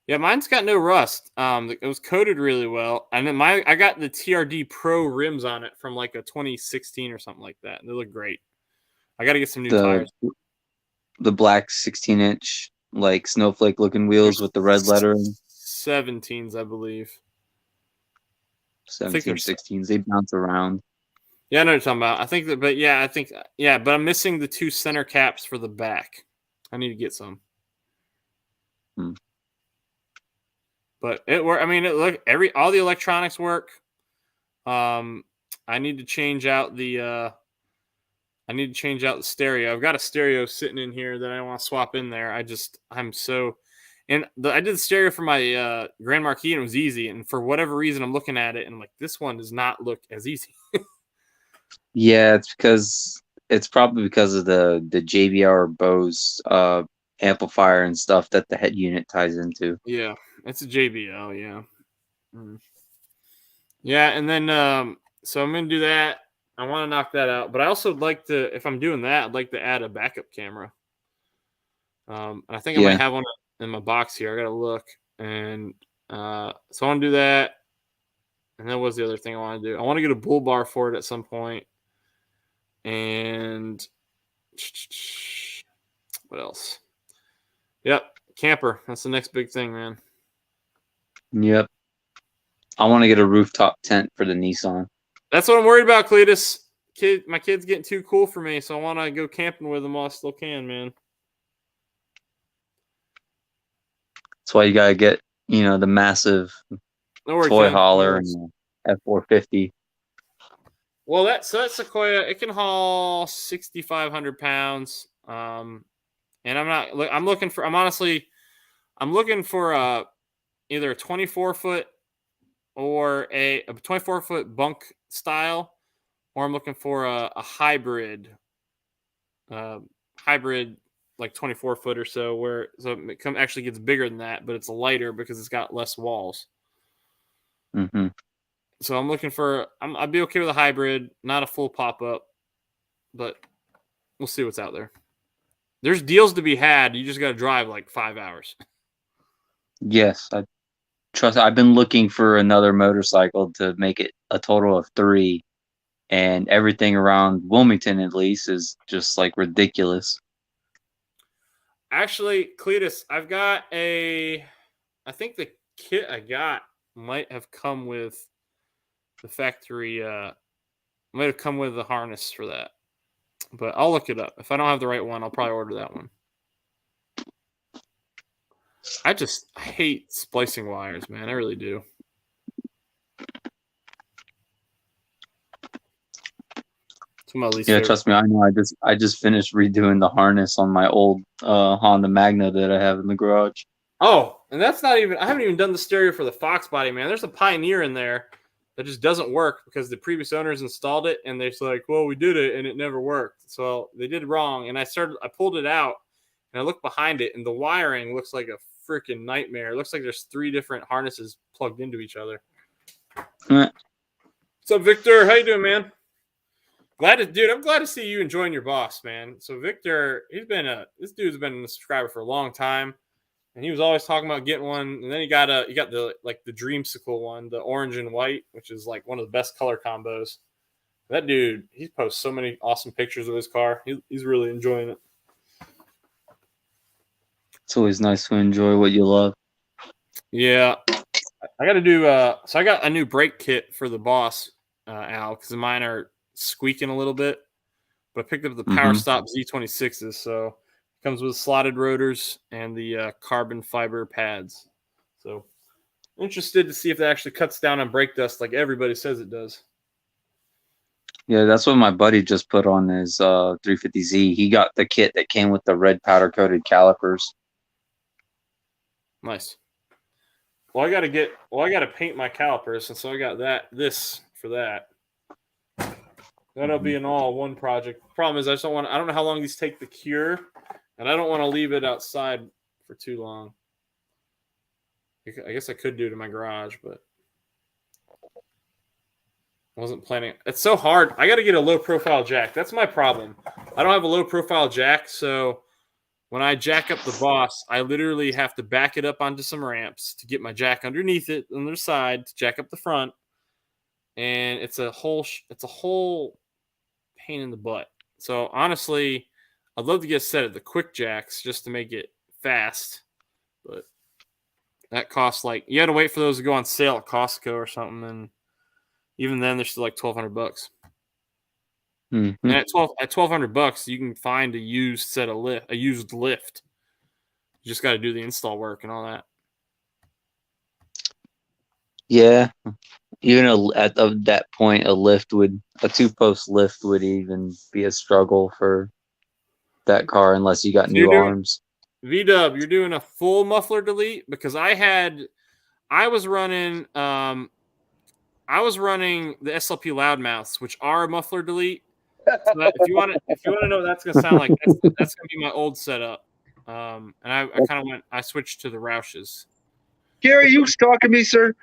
Yeah, mine's got no rust. It was coated really well, and then I got the TRD Pro rims on it from like a 2016 or something like that. They look great. I got to get some new tires. The black 16-inch like snowflake looking wheels with the red lettering. 17s, I believe. 17, 16s. They bounce around. Yeah, I know what you're talking about. But I'm missing the 2 center caps for the back. I need to get some. But it worked. I mean, all the electronics work. I need to change out the stereo. I've got a stereo sitting in here that I want to swap in there. I did the stereo for my Grand Marquis and it was easy. And for whatever reason, I'm looking at it and I'm like, this one does not look as easy. Yeah, it's probably because of the JBL or Bose amplifier and stuff that the head unit ties into. Yeah, it's a JBL. Yeah. Mm. Yeah, and then so I'm gonna do that. I want to knock that out, but I also would like to, if I'm doing that, I'd like to add a backup camera. And I think I might Yeah. have one in my box here. I gotta look, and so I want to do that. And then what's the other thing I want to do? I want to get a bull bar for it at some point. And what else? Yep, camper. That's the next big thing, man. Yep. I want to get a rooftop tent for the Nissan. That's what I'm worried about, Cletus. My kid's getting too cool for me, so I want to go camping with him while I still can, man. That's why you gotta get, the massive toy hauler and F450. Well, that Sequoia, it can haul 6,500 pounds. And I'm looking for either a 24-foot or a 24-foot bunk style, or I'm looking for a hybrid like 24-foot or so, actually gets bigger than that, but it's lighter because it's got less walls. Mm-hmm. So I'm looking for. I'd be okay with a hybrid, not a full pop-up, but we'll see what's out there. There's deals to be had. You just got to drive like 5 hours. Yes, I've been looking for another motorcycle to make it a total of 3, and everything around Wilmington at least is just like ridiculous. Actually, Cletus, I think the kit I got might have come with the factory, might have come with the harness for that. But I'll look it up. If I don't have the right one, I'll probably order that one. I hate splicing wires, man. I really do. Trust me, I know. I just finished redoing the harness on my old Honda Magna that I have in the garage. Oh, and that's not even. I haven't even done the stereo for the Foxbody, man. There's a Pioneer in there that just doesn't work because the previous owners installed it, and they're just like, "Well, we did it, and it never worked." So they did wrong, and I pulled it out, and I looked behind it, and the wiring looks like a freaking nightmare. It looks like there's 3 different harnesses plugged into each other. What's up, Victor? How you doing, man? I'm glad to see you enjoying your boss, man. So Victor, this dude's been a subscriber for a long time, and he was always talking about getting one. And then he got the Dreamsicle one, the orange and white, which is like one of the best color combos. That dude, he posts so many awesome pictures of his car. He's really enjoying it. It's always nice to enjoy what you love. Yeah, I got to do. So I got a new brake kit for the boss, Al, because mine are squeaking a little bit, but I picked up the Power Stop Z26s, so it comes with slotted rotors and the carbon fiber pads. So interested to see if that actually cuts down on brake dust like everybody says it does. Yeah, that's what my buddy just put on his 350Z. He got the kit that came with the red powder coated calipers. Nice. Well, I got to paint my calipers, and so I got this for that. That'll be an all-one project. Problem is, I don't know how long these take to cure, and I don't want to leave it outside for too long. I guess I could do it in my garage, but I wasn't planning. It's so hard. I got to get a low-profile jack. That's my problem. I don't have a low-profile jack, so when I jack up the boss, I literally have to back it up onto some ramps to get my jack underneath it on the side to jack up the front, and it's a whole pain in the butt. So honestly, I'd love to get a set of the quick jacks just to make it fast, but that costs you got to wait for those to go on sale at Costco or something, and even then they're still like $1,200. Mm-hmm. And at $1,200, you can find a used lift. You just got to do the install work and all that. Yeah, even at that point, a 2-post lift would even be a struggle for that car unless you got So you're new doing arms. V-dub, you're doing a full muffler delete because I was running the SLP loudmouths, which are a muffler delete. So that if you want to know what that's gonna sound like, that's gonna be my old setup. And I switched to the Roushes. Gary, you stalking me, sir?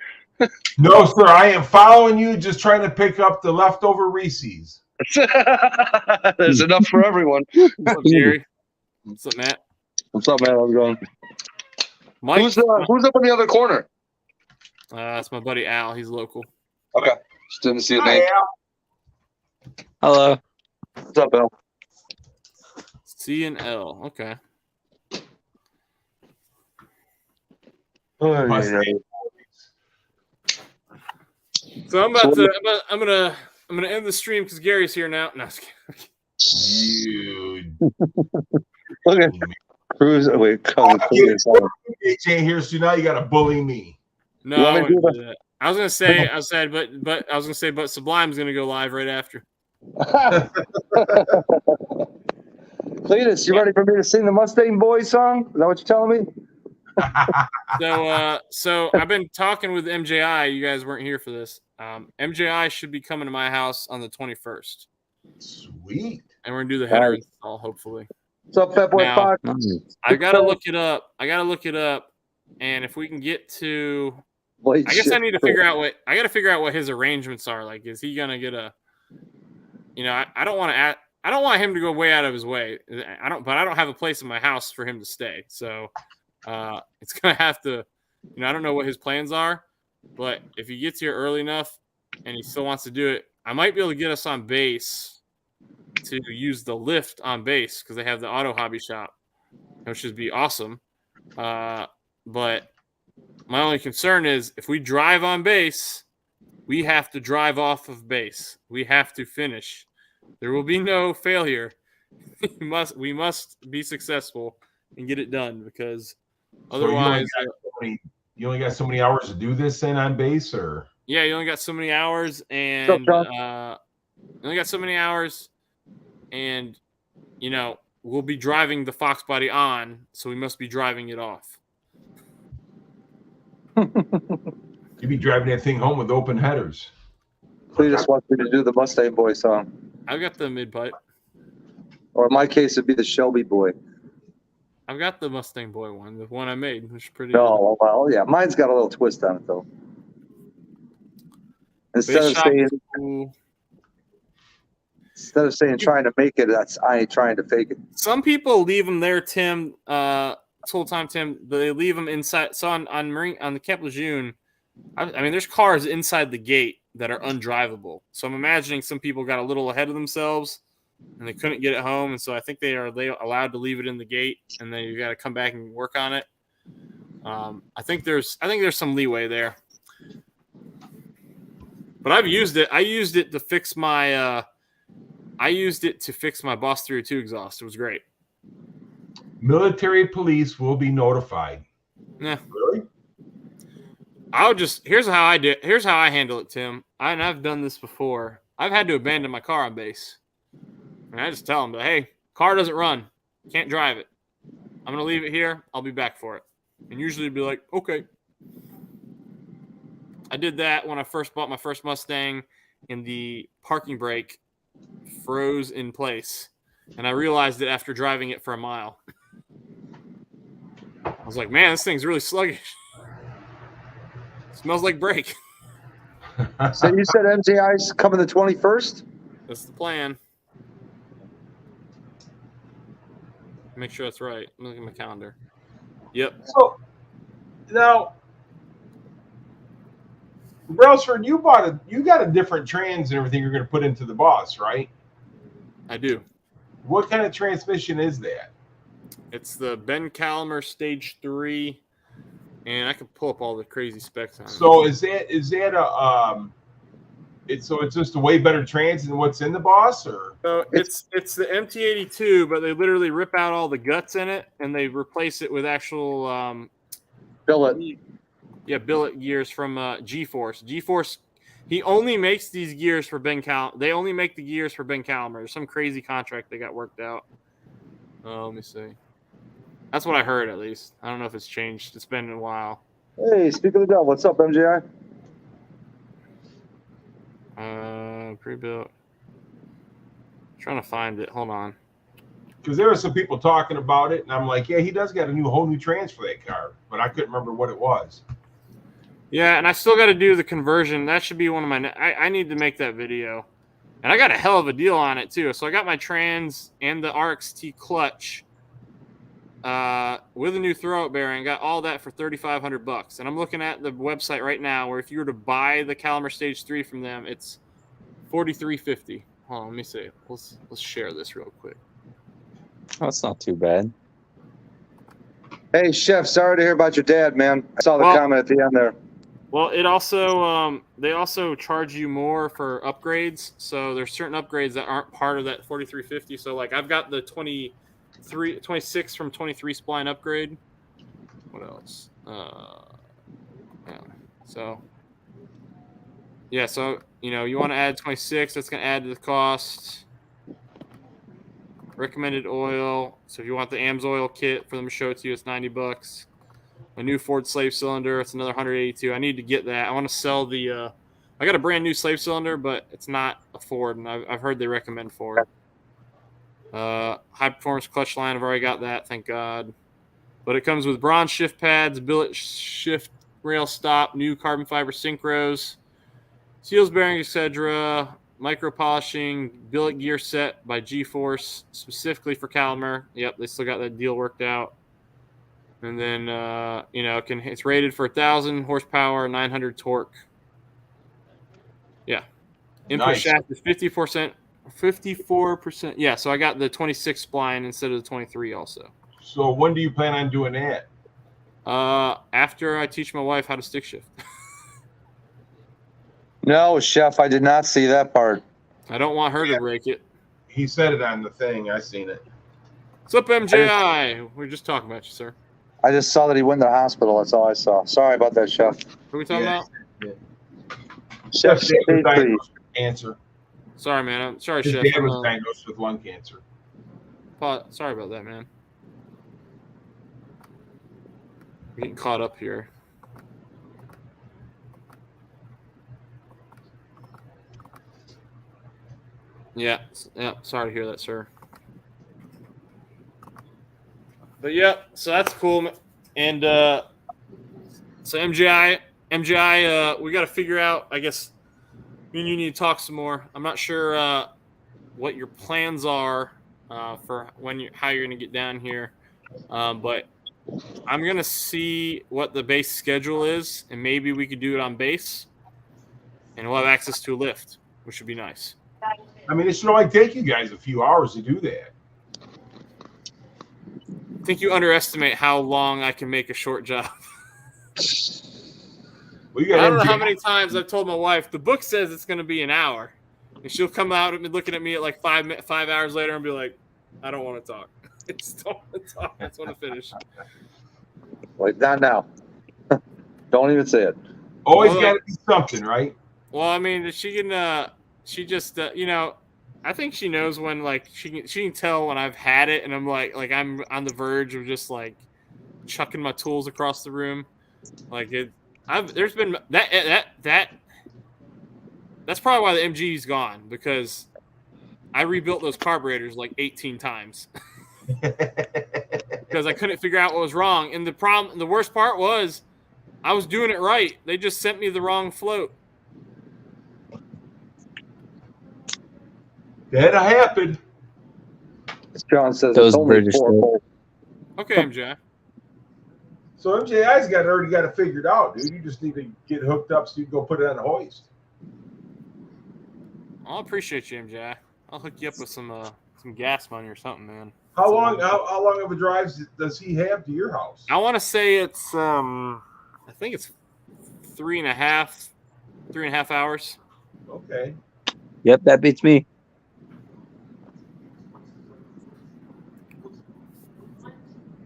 No, sir, I am following you, just trying to pick up the leftover Reese's. There's enough for everyone. What's up, Gary? What's up, Matt? What's up, man? How's it going? Mike? Who's up in the other corner? That's my buddy Al. He's local. Okay. Just didn't see a Hi, name. Al. Hello. What's up, Bill? C and L. Okay. Mustang. So I'm gonna end the stream because Gary's here now. No, I was kidding. Dude. Okay. Wait, AJ here, so now you got to bully me. No, You I want me to wouldn't do do that. But Sublime's gonna go live right after. Cletus, you ready for me to sing the Mustang Boys song? Is that what you're telling me? So I've been talking with MJI. You guys weren't here for this. MJI should be coming to my house on the 21st, Sweet. and we're gonna do the header install hopefully. What's up, Fat Boy Now, Fox? I gotta look it up. And if we can get to, I guess I need to figure out what his arrangements are. Like, is he gonna get a? I don't want him to go way out of his way. I don't have a place in my house for him to stay. So it's gonna have to. I don't know what his plans are, but if he gets here early enough and he still wants to do it, I might be able to get us on base to use the lift on base because they have the auto hobby shop, which would be awesome. But my only concern is if we drive on base, we have to drive off of base. We have to finish. There will be no failure. we must be successful and get it done because otherwise, you only got so many hours to do this in on base, or yeah, you only got so many hours, and we'll be driving the Foxbody on, so we must be driving it off. you be driving that thing home with open headers. Cletus wants me to do the Mustang Boy song. I've got the mid pipe. Or in my case, it'd be the Shelby Boy. I've got the Mustang Boy one, the one I made, which is pretty No, well, yeah. Mine's got a little twist on it, though. Instead of saying trying to make it, I ain't trying to fake it. Some people leave them there, Tim. This whole time, Tim, they leave them inside. So on the Cap Lejeune, I mean, there's cars inside the gate that are undrivable. So I'm imagining some people got a little ahead of themselves and they couldn't get it home, and so I think they allowed to leave it in the gate, and then you got to come back and work on it. I think there's some leeway there. But I've used it. I used it to fix my Boss 302 exhaust. It was great. Military police will be notified. Yeah. Really? Here's how I handle it, Tim. I've done this before. I've had to abandon my car on base. And I just tell them, hey, car doesn't run. Can't drive it. I'm going to leave it here. I'll be back for it. And usually be like, okay. I did that when I first bought my first Mustang, and the parking brake froze in place. And I realized it after driving it for a mile. I was like, man, this thing's really sluggish. Smells like brake. So you said MJI's coming the 21st? That's the plan. Make sure that's right. I'm looking at my calendar. Yep. So now, Brailsford, you got a different trans and everything you're going to put into the Boss, right? I do. What kind of transmission is that? It's the Ben Calmer Stage 3, and I can pull up all the crazy specs on it. So is that it's just a way better trans than what's in the Boss, or? So it's the MT82, but they literally rip out all the guts in it and they replace it with actual Billet. Yeah, billet gears from G-Force. G-Force, he only makes these gears for Ben Cal. They only make the gears for Ben Calamer. There's some crazy contract they got worked out. Let me see. That's what I heard, at least. I don't know if it's changed. It's been a while. Hey, speak of the devil. What's up, MJI? Pre-built. Trying to find it. Hold on. Because there were some people talking about it, and I'm like, yeah, he does got a whole new trans for that car, but I couldn't remember what it was. Yeah, and I still got to do the conversion. That should be one of my. I need to make that video, and I got a hell of a deal on it too. So I got my trans and the RXT clutch, with a new throwout bearing. Got all that for $3,500, and I'm looking at the website right now where if you were to buy the Calamer Stage 3 from them, it's $4,350. Hold on, let me see. Let's share this real quick. That's not too bad. Hey, Chef, sorry to hear about your dad, man. I saw the comment at the end there. Well, it also they also charge you more for upgrades. So there's certain upgrades that aren't part of that $4,350. So like I've got the 26 from 23 spline upgrade. What else? So you want to add 26. That's going to add to the cost. Recommended oil. So if you want the AMSOIL kit for them to show it to you, it's $90. A new Ford slave cylinder, it's another $182. I need to get that. I want to sell the. I got a brand new slave cylinder, but it's not a Ford, and I've heard they recommend Ford. High performance clutch line. I've already got that, thank God. But it comes with bronze shift pads, billet shift rail stop, new carbon fiber synchros, seals, bearings, etc. Micro polishing, billet gear set by G-Force, specifically for Calamer. Yep, they still got that deal worked out. And then, it's rated for 1,000 horsepower, 900 torque. Yeah. Input Nice. shaft is 54%. Yeah, so I got the 26 spline instead of the 23 also. So when do you plan on doing that? After I teach my wife how to stick shift. No, Chef, I did not see that part. I don't want her to break it. He said it on the thing. I seen it. What's up, MJI? We were just talking about you, sir. I just saw that he went to the hospital. That's all I saw. Sorry about that, Chef. What are we talking about? Yeah. Chef, Chef was stay please. diagnosed with cancer. Sorry, man. I'm sorry, His Chef. dad was diagnosed with lung cancer. Sorry about that, man. We're getting caught up here. Yeah. Sorry to hear that, sir. But yeah, so that's cool. And so MGI, we got to figure out. I guess me and you need to talk some more. I'm not sure what your plans are for how you're going to get down here, but I'm going to see what the base schedule is, and maybe we could do it on base, and we'll have access to a lift, which would be nice. I mean, it should only take you guys a few hours to do that. I think you underestimate how long I can make a short job. Well, you got I don't know MJ. how many times I've told my wife, the book says it's going to be an hour. And she'll come out and be looking at me at like 5 hours later and be like, I don't want to talk. I just don't want to talk. I just want to finish. Wait, not now. Don't even say it. Always got to be something, right? Well, I mean, she can, she just, I think she knows when, like, she can tell when I've had it and I'm like I'm on the verge of just like chucking my tools across the room. Like there's been that's probably why the MG's gone, because I rebuilt those carburetors like 18 times because I couldn't figure out what was wrong. And the worst part was I was doing it right. They just sent me the wrong float. That'll happen. John says Those it's only British 4 folk. volts. Okay, MJ. So MJI's already got it figured out, dude. You just need to get hooked up so you can go put it on the hoist. I'll appreciate you, MJ. I'll hook you up with some gas money or something, man. How long of a drive does he have to your house? I want to say it's I think it's 3.5 hours. Okay. Yep, that beats me.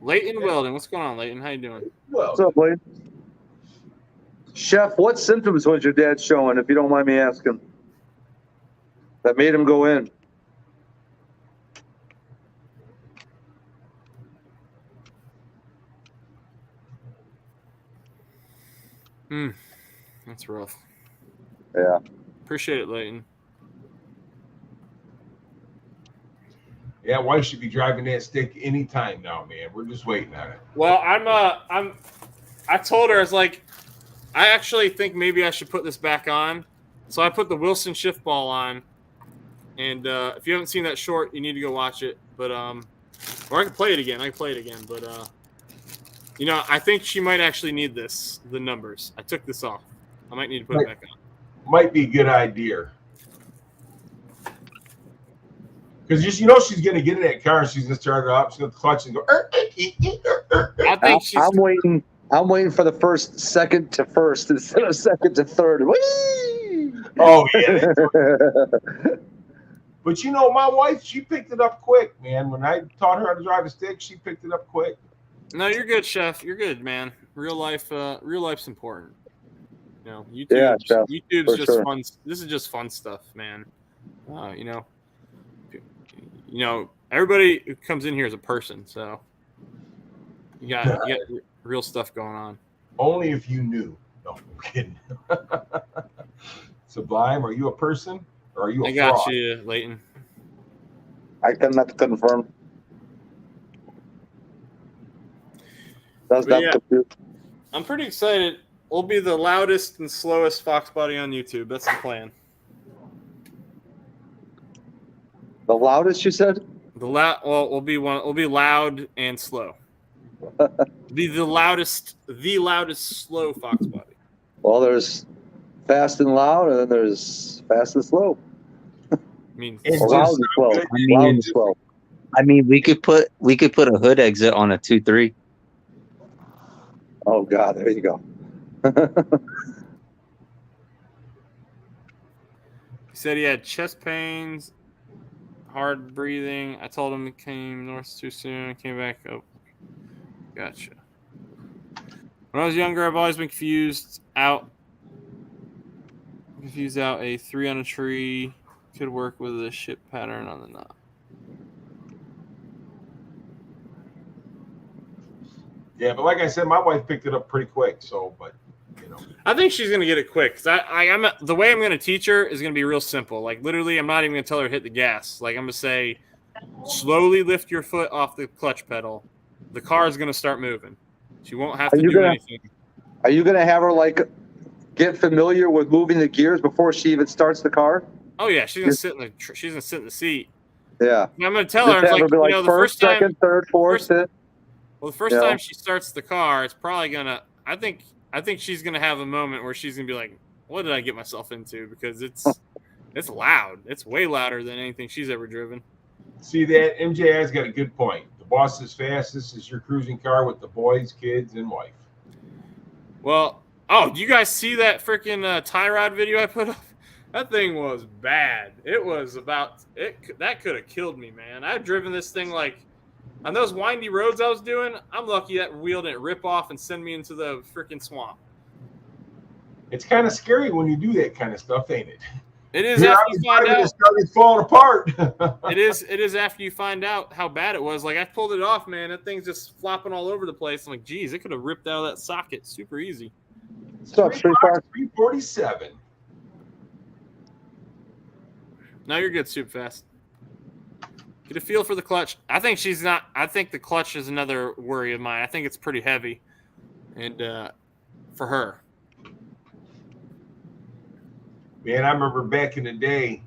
Leighton Welding, what's going on, Leighton? How you doing? Well, What's up, Blade? Chef, what symptoms was your dad showing, if you don't mind me asking, that made him go in? That's rough. Yeah. Appreciate it, Leighton. Yeah, wife should be driving that stick anytime now, man. We're just waiting on it. Well, I told her, I was like, I actually think maybe I should put this back on. So I put the Wilson shift ball on. And if you haven't seen that short, you need to go watch it. But or I can play it again. But you know, I think she might actually need this, the numbers. I took this off. I might need to put it back on. Might be a good idea. Because just she's gonna get in that car and she's gonna start it up. She's gonna clutch and go. I think she's. I'm waiting for the second to first instead of second to third. Whee! Oh yeah. But my wife, she picked it up quick, man. When I taught her how to drive a stick, she picked it up quick. No, you're good, Chef. You're good, man. Real life's important. YouTube's just fun. This is just fun stuff, man. Everybody who comes in here is a person, so you got real stuff going on. Only if you knew. No, I'm kidding. Sublime, are you a person or are you a fraud? I got you, Leighton. I cannot confirm. I'm pretty excited. We'll be the loudest and slowest Foxbody on YouTube. That's the plan. The loudest, you said? We'll be loud and slow. Be the loudest slow Foxbody. Well, there's fast and loud, and then there's fast and slow. I mean, loud and slow. Loud and slow. I mean, we could put a hood exit on a 2.3. Oh God, there you go. He said he had chest pains, hard breathing. I told him he came north too soon. Came back up. Gotcha. When I was younger, I've always been confused out a 3 on a tree could work with a ship pattern on the knot. Yeah, but like I said, my wife picked it up pretty quick. So, but I think she's gonna get it quick. Cause the way I'm gonna teach her is gonna be real simple. Like literally, I'm not even gonna tell her to hit the gas. Like I'm gonna say, slowly lift your foot off the clutch pedal. The car is gonna start moving. She won't have to do anything. Are you gonna have her get familiar with moving the gears before she even starts the car? Oh yeah, she's gonna sit in the seat. Yeah. And I'm gonna tell her, the first time, second, third, fourth. Well, the first time she starts the car, it's probably gonna. I think she's gonna have a moment where she's gonna be like, "What did I get myself into?" Because it's loud. It's way louder than anything she's ever driven. See that MJI's got a good point. The boss's fastest is your cruising car with the boys, kids, and wife. Well, do you guys see that freaking tie rod video I put up? That thing was bad. It was that could have killed me, man. I've driven this thing on those windy roads I was doing. I'm lucky that wheel didn't rip off and send me into the freaking swamp. It's kind of scary when you do that kind of stuff, ain't it? It is after you find out. It started falling apart. It is after you find out how bad it was. Like I pulled it off, man. That thing's just flopping all over the place. I'm like, geez, it could have ripped out of that socket super easy. Stop, 347. Now you're good, super fast. Get a feel for the clutch. I think the clutch is another worry of mine. I think it's pretty heavy, and for her. Man, I remember back in the day,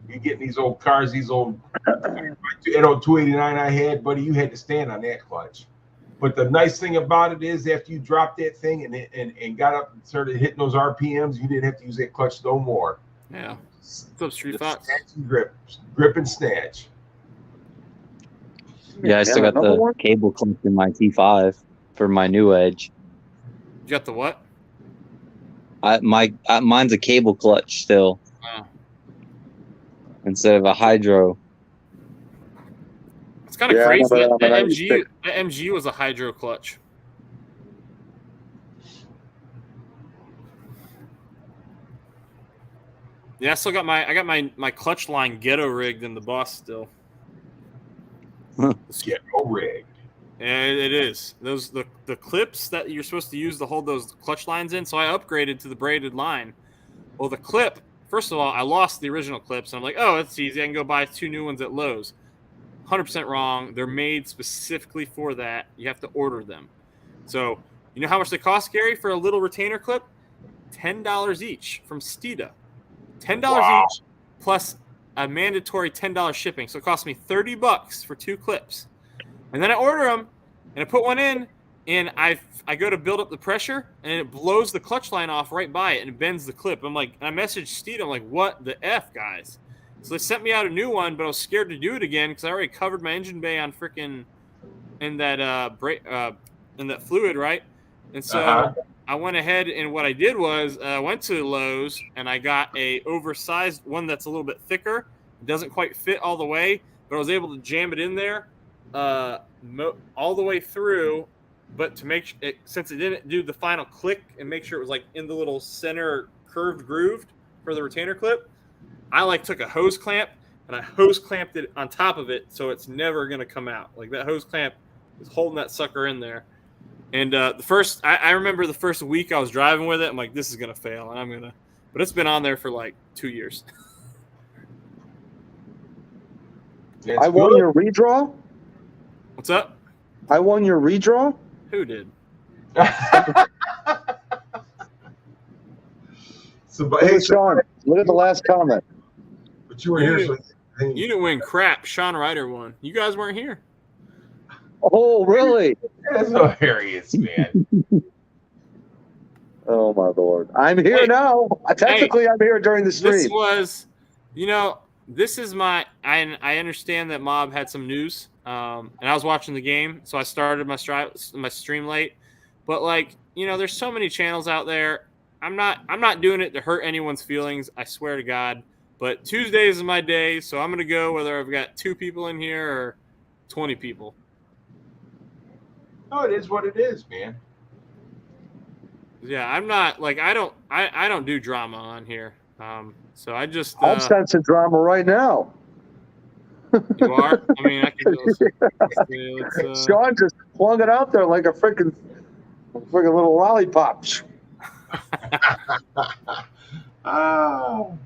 you getting these old cars, these old 289 I had, buddy. You had to stand on that clutch. But the nice thing about it is, after you dropped that thing and got up and started hitting those RPMs, you didn't have to use that clutch no more. Yeah. What's up, Street Fox? Grip and snatch. Yeah, I still got the cable clutch in my T5 for my new Edge. You got the what? Mine's a cable clutch still. Wow. Instead of a hydro. It's kind of crazy. The MG was a hydro clutch. Yeah, I still got my clutch line ghetto rigged in the boss still. Get rigged. And it is. The clips that you're supposed to use to hold those clutch lines in. So I upgraded to the braided line. Well, the clip, first of all, I lost the original clips. And I'm like, oh, it's easy. I can go buy 2 new ones at Lowe's. 100% wrong. They're made specifically for that. You have to order them. So you know how much they cost, Gary, for a little retainer clip? $10 each from Stita. $10 each plus a mandatory $10 shipping. So it cost me $30 for 2 clips. And then I order them, and I put one in, and I go to build up the pressure, and it blows the clutch line off right by it, and it bends the clip. I'm like, and I messaged Steve. I'm like, what the F, guys? So they sent me out a new one, but I was scared to do it again because I already covered my engine bay on freaking in that fluid, right? And so I went ahead, and what I did was I went to Lowe's, and I got a oversized one that's a little bit thicker. It doesn't quite fit all the way, but I was able to jam it in there. All the way through, but to make it, since it didn't do the final click and make sure it was like in the little center curved groove for the retainer clip, I took a hose clamp and I hose clamped it on top of it so it's never gonna come out. Like that hose clamp is holding that sucker in there. And I remember the first week I was driving with it, I'm like, this is gonna fail, and but it's been on there for like 2 years. I won your redraw. What's up? I won your redraw? Who did? So, hey, Sean, look at the last comment. But you were here. You didn't win crap. Sean Ryder won. You guys weren't here. Oh, really? That's hilarious, man. Oh, my Lord. I'm here now. Technically, I'm here during the stream. This was, this is I understand that Mob had some news. And I was watching the game, so I started my stream late. But there's so many channels out there. I'm not doing it to hurt anyone's feelings. I swear to God. But Tuesdays is my day, so I'm gonna go whether I've got 2 people in here or 20 people. Oh, it is what it is, man. Yeah, I'm not I don't do drama on here. So I just I'm sensing drama right now. You are? I mean, I can go. Sean just flung it out there like a freaking little lollipop. Oh.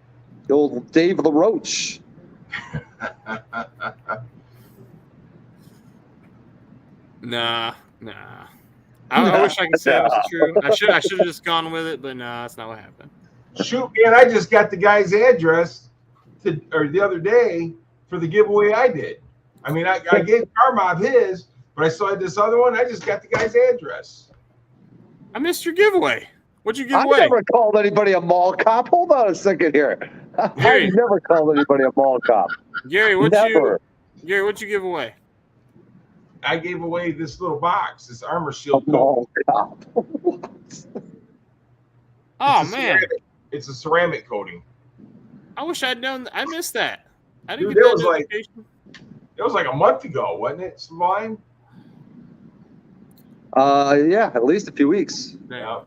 The old Dave LaRoche. Nah. I wish I could say that was true. I should have just gone with it, but nah, that's not what happened. Shoot, man, I just got the guy's address the other day for the giveaway I did. I mean, I gave Carmob his, but I saw this other one. I just got the guy's address. I missed your giveaway. What'd you give I away? never called anybody a mall cop. Hold on a second here. I've never called anybody a mall cop. Gary, what'd you give away? I gave away this little box, this armor shield. A mall cop. Oh, man. It's a ceramic coating. I wish I'd known. I missed that. I didn't Dude, get that notification. It was like a month ago, wasn't it, Sublime? Yeah, at least a few weeks. Yeah.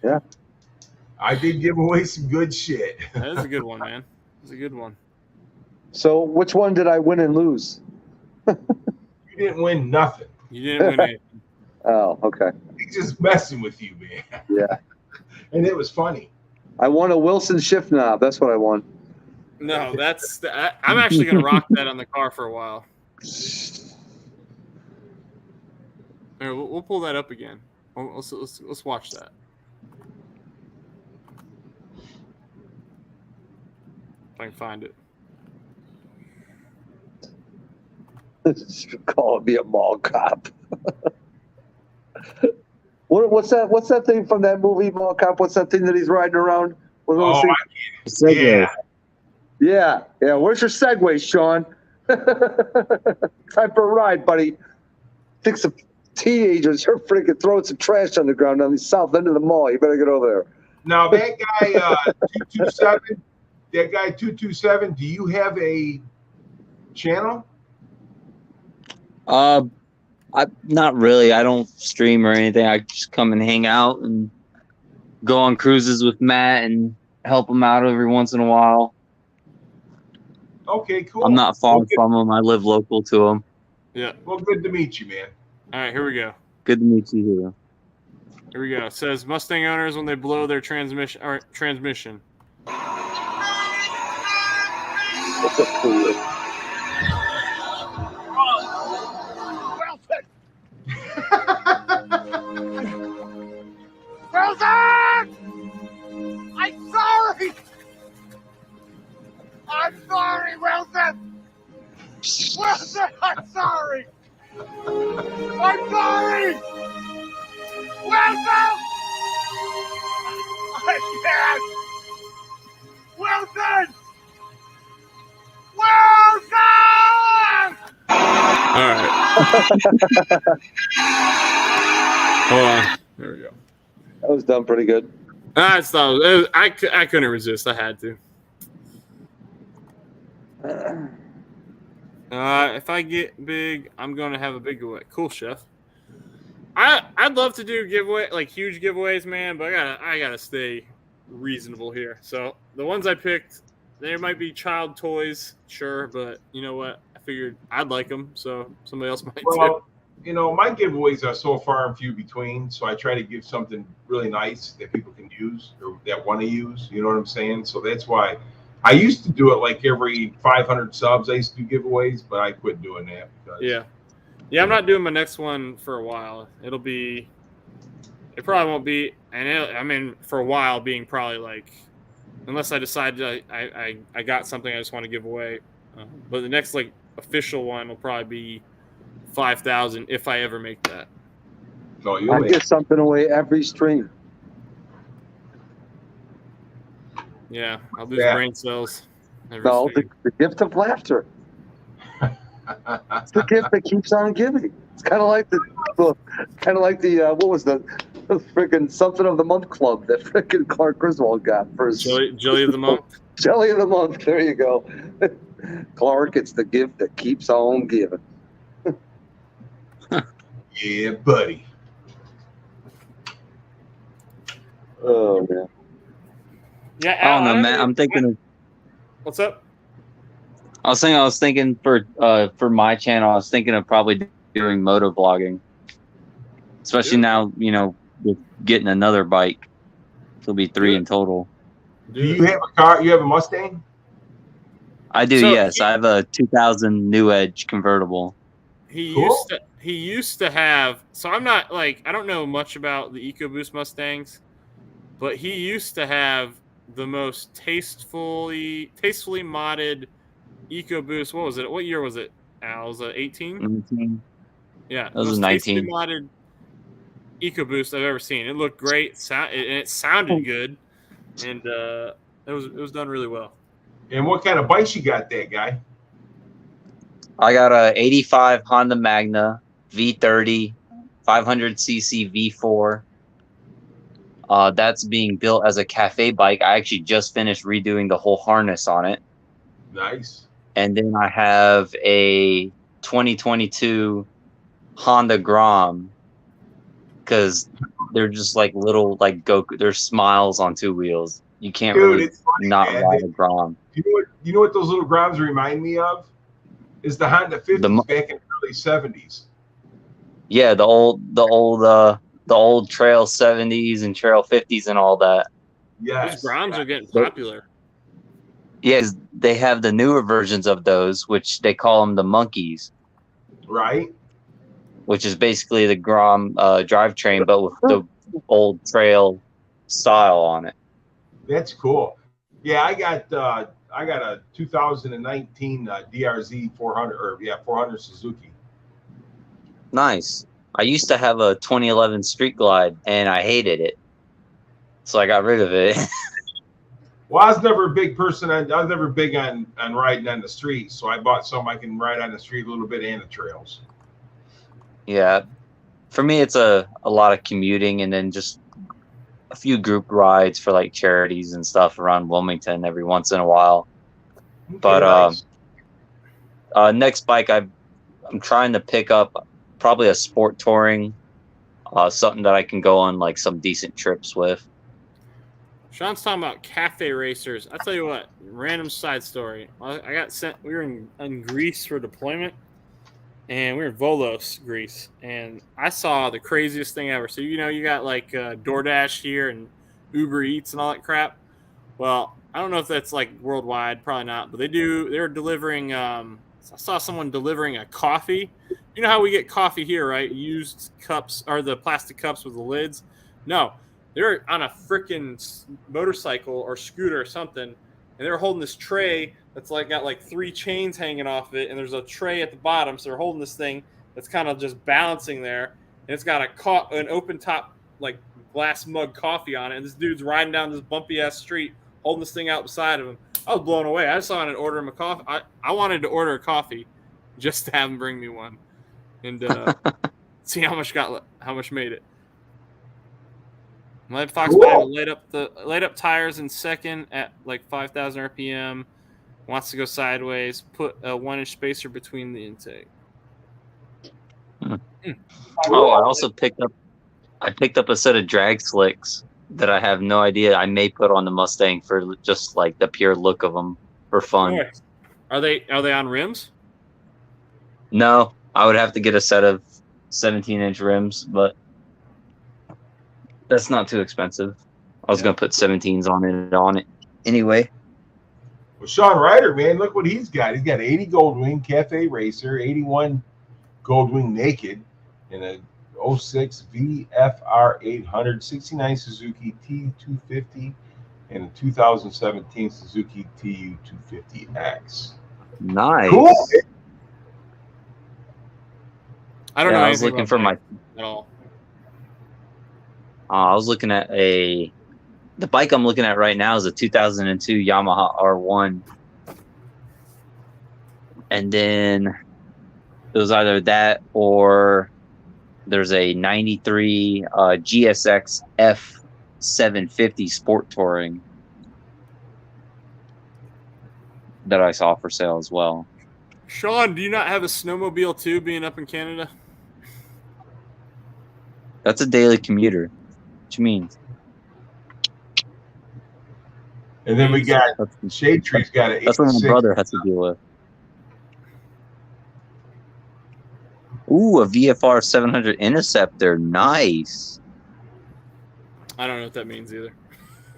Yeah. I did give away some good shit. That is a good one, man. It's a good one. So which one did I win and lose? You didn't win nothing. You didn't win anything. Oh, okay. He's just messing with you, man. Yeah. And it was funny. I won a Wilson shift knob. That's what I won. No, I'm actually going to rock that on the car for a while. All right, we'll pull that up again. Let's watch that. If I can find it. Calling me a mall cop. What's that thing from that movie, Mall Cop? What's that thing that he's riding around? Yeah. Yeah. Where's your Segway, Sean? Time for a ride, buddy. Think some teenagers are freaking throwing some trash on the ground on the south end of the mall. You better get over there. Now, that guy 227, that guy 227, do you have a channel? Not really. I don't stream or anything. I just come and hang out and go on cruises with Matt and help them out every once in a while. Okay, cool. I'm not far from them. I live local to them. Yeah. Well, good to meet you, man. All right, here we go. Good to meet you here. Here we go. It says Mustang owners when they blow their transmission. What's up, cool? Wilson! I'm sorry! I'm sorry, Wilson! Wilson, I'm sorry! I'm sorry! Wilson! I can't! Wilson! Wilson! All right. Hold on. There we go. That was done pretty good. That's not. I couldn't resist. I had to. If I get big, I'm gonna have a big giveaway. Cool, Chef. I'd love to do giveaway, like huge giveaways, man, but I gotta stay reasonable here. So the ones I picked, they might be child toys, sure, but you know what? I figured I'd like them, so somebody else might too. You know, my giveaways are so far and few between, so I try to give something really nice that people can use or that want to use. You know what I'm saying? So that's why I used to do it like every 500 subs. I used to do giveaways, but I quit doing that. Because, Yeah, I'm not doing my next one for a while. It probably won't be, and for a while being probably like, unless I decide I got something I just want to give away. But the next like official one will probably be 5,000 if I ever make that. No, you'll I make give something away every stream. Yeah, I'll lose Yeah. brain cells. No, the gift of laughter. It's the gift that keeps on giving. It's kind of like the what was the freaking something of the month club that freaking Clark Griswold got for his Jelly of the month. Jelly of the month. There you go, Clark. It's the gift that keeps on giving. Yeah, buddy. Oh man. Yeah, I don't know, man. I'm thinking. What's up? I was thinking for my channel. I was thinking of probably doing moto vlogging, especially now. You know, with getting another bike. It'll be 3 in total. Do you have a car? You have a Mustang? I do. So yes, I have a 2000 New Edge convertible. He Cool. used to have. So I'm not like I don't know much about the EcoBoost Mustangs, but he used to have the most tastefully modded EcoBoost. What was it? What year was it? Al, was it 18? 19. Yeah, That was most 19. tastefully modded EcoBoost I've ever seen. It looked great, and it sounded good, and it was done really well. And what kind of bikes you got there, guy? I got a 85 Honda Magna V30, 500cc V4. That's being built as a cafe bike. I actually just finished redoing the whole harness on it. Nice. And then I have a 2022 Honda Grom because they're just like little like Goku. They're smiles on 2 wheels. You can't Dude, really it's funny, not man. ride a Grom. You know what those little Groms remind me of? Is the Honda 50s back in the early 70s. Yeah, the old Trail 70s and Trail 50s and all that. Yes. Those Groms are getting popular. Yes, they have the newer versions of those, which they call them the Monkeys, Right? which is basically the Grom drivetrain, but with the old Trail style on it. That's cool. Yeah, I got a 2019 DRZ 400 Suzuki. Nice. I used to have a 2011 Street Glide, and I hated it, so I got rid of it. Well, I was never a big person. I was never big on riding on the street, so I bought something I can ride on the street a little bit and the trails. Yeah, for me, it's a lot of commuting, and then just a few group rides for like charities and stuff around Wilmington every once in a while. Okay, But nice. next bike I'm trying to pick up probably a sport touring, something that I can go on like some decent trips with. Sean's talking about cafe racers. I tell you what, random side story. I got sent. We were in Greece for deployment, and we were in Volos, Greece, and I saw the craziest thing ever. So you got like DoorDash here and Uber Eats and all that crap. Well, I don't know if that's like worldwide, probably not, but they do. They're delivering. I saw someone delivering a coffee. You know how we get coffee here, right? Used cups or the plastic cups with the lids. No, they're on a freaking motorcycle or scooter or something, and they're holding this tray that's like got like 3 chains hanging off it, and there's a tray at the bottom. So they're holding this thing that's kind of just balancing there, and it's got an open top like glass mug coffee on it, and this dude's riding down this bumpy ass street holding this thing out beside of him. I was blown away. I just wanted to order him a coffee. I wanted to order a coffee just to have him bring me one and see how much made it. My Foxbody laid up tires in second at like 5,000 RPM. Wants to go sideways. Put a 1-inch spacer between the intake. Oh, I also picked up a set of drag slicks that I have no idea I may put on the Mustang for just like the pure look of them for fun. Nice. Are they on rims? No, I would have to get a set of 17-inch rims, but that's not too expensive. I was gonna put 17s on it anyway. Well, Sean Ryder, man, look what he's got. He's got 80 Goldwing Cafe Racer, 81 Goldwing Naked, and a 06 VFR 800, 69 Suzuki T250, and a 2017 Suzuki TU 250X. Nice. Cool. I don't know. I was looking for at all. I was looking at the bike I'm looking at right now is a 2002 Yamaha R1. And then it was either that or there's a 93 GSX F750 Sport Touring that I saw for sale as well. Sean, do you not have a snowmobile too, being up in Canada? That's a daily commuter. What you mean? And then we got Shade Tree's got an 86. That's what my brother has to deal with. Ooh, a VFR 700 Interceptor. Nice. I don't know what that means either.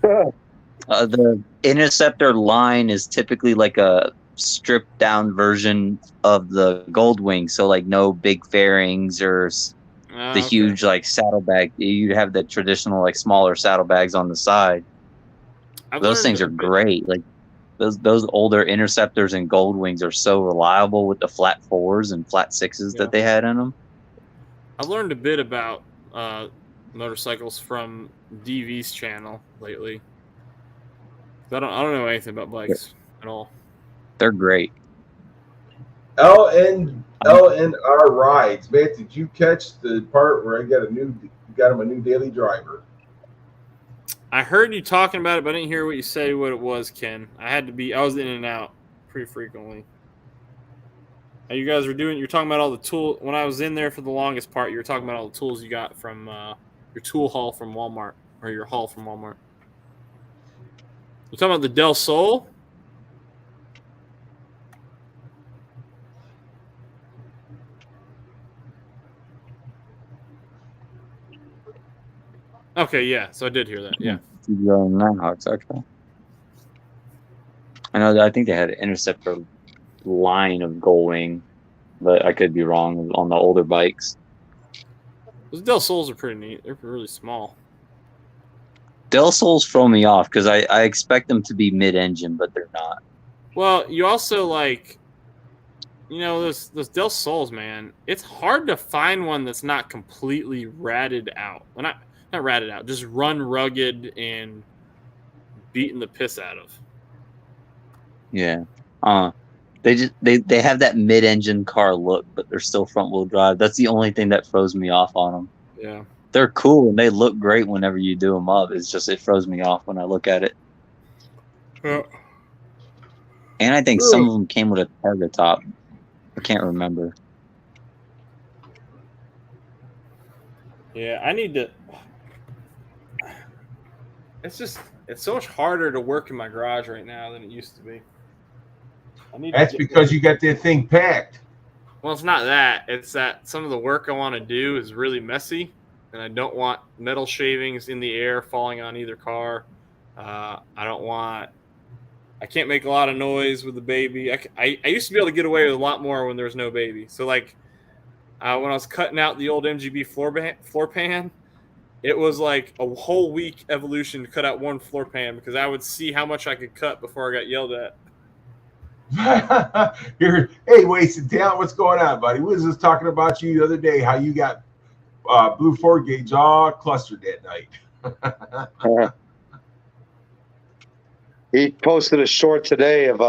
The Interceptor line is typically like a stripped down version of the Goldwing. So like no big fairings or the huge like saddlebag. You have the traditional like smaller saddlebags on the side. Those things are great. Like those older Interceptors and Goldwings are so reliable with the flat 4s and flat 6s that they had in them. I've learned a bit about motorcycles from DV's channel lately. I don't know anything about bikes at all. They're great. LNR rides, man. Did you catch the part where I got him a new daily driver? I heard you talking about it, but I didn't hear what you said. What it was, Ken? I was in and out pretty frequently. You guys were you're talking about all the tools. When I was in there for the longest part, you were talking about all the tools you got from your tool haul from Walmart, or your haul from Walmart. You talking about the Del Sol? Okay, yeah. So I did hear that. Yeah. Nighthawks, okay. I think they had an Interceptor line of Goldwing, but I could be wrong on the older bikes. Those Del Sols are pretty neat. They're really small. Del Sols throw me off because I expect them to be mid-engine, but they're not. Well, you also those Del Sols, man. It's hard to find one that's not completely ratted out. Well, not ratted out, just run rugged and beating the piss out of. Yeah. They have that mid-engine car look, but they're still front-wheel drive. That's the only thing that throws me off on them. Yeah. They're cool and they look great whenever you do them up. It's just it throws me off when I look at it. Yeah. And I think some of them came with a target top. I can't remember. Yeah, I need to. it's so much harder to work in my garage right now than it used to be. That's because you got that thing packed. Well, it's not that. It's that some of the work I want to do is really messy, and I don't want metal shavings in the air falling on either car. I don't want. I can't make a lot of noise with the baby. I used to be able to get away with a lot more when there was no baby. So like when I was cutting out the old MGB floor pan, it was like a whole week evolution to cut out one floor pan because I would see how much I could cut before I got yelled at. Hey, Wasted Talent, what's going on, buddy? We was just talking about you the other day, how you got blue 4 gauge all clustered that night. He posted a short today of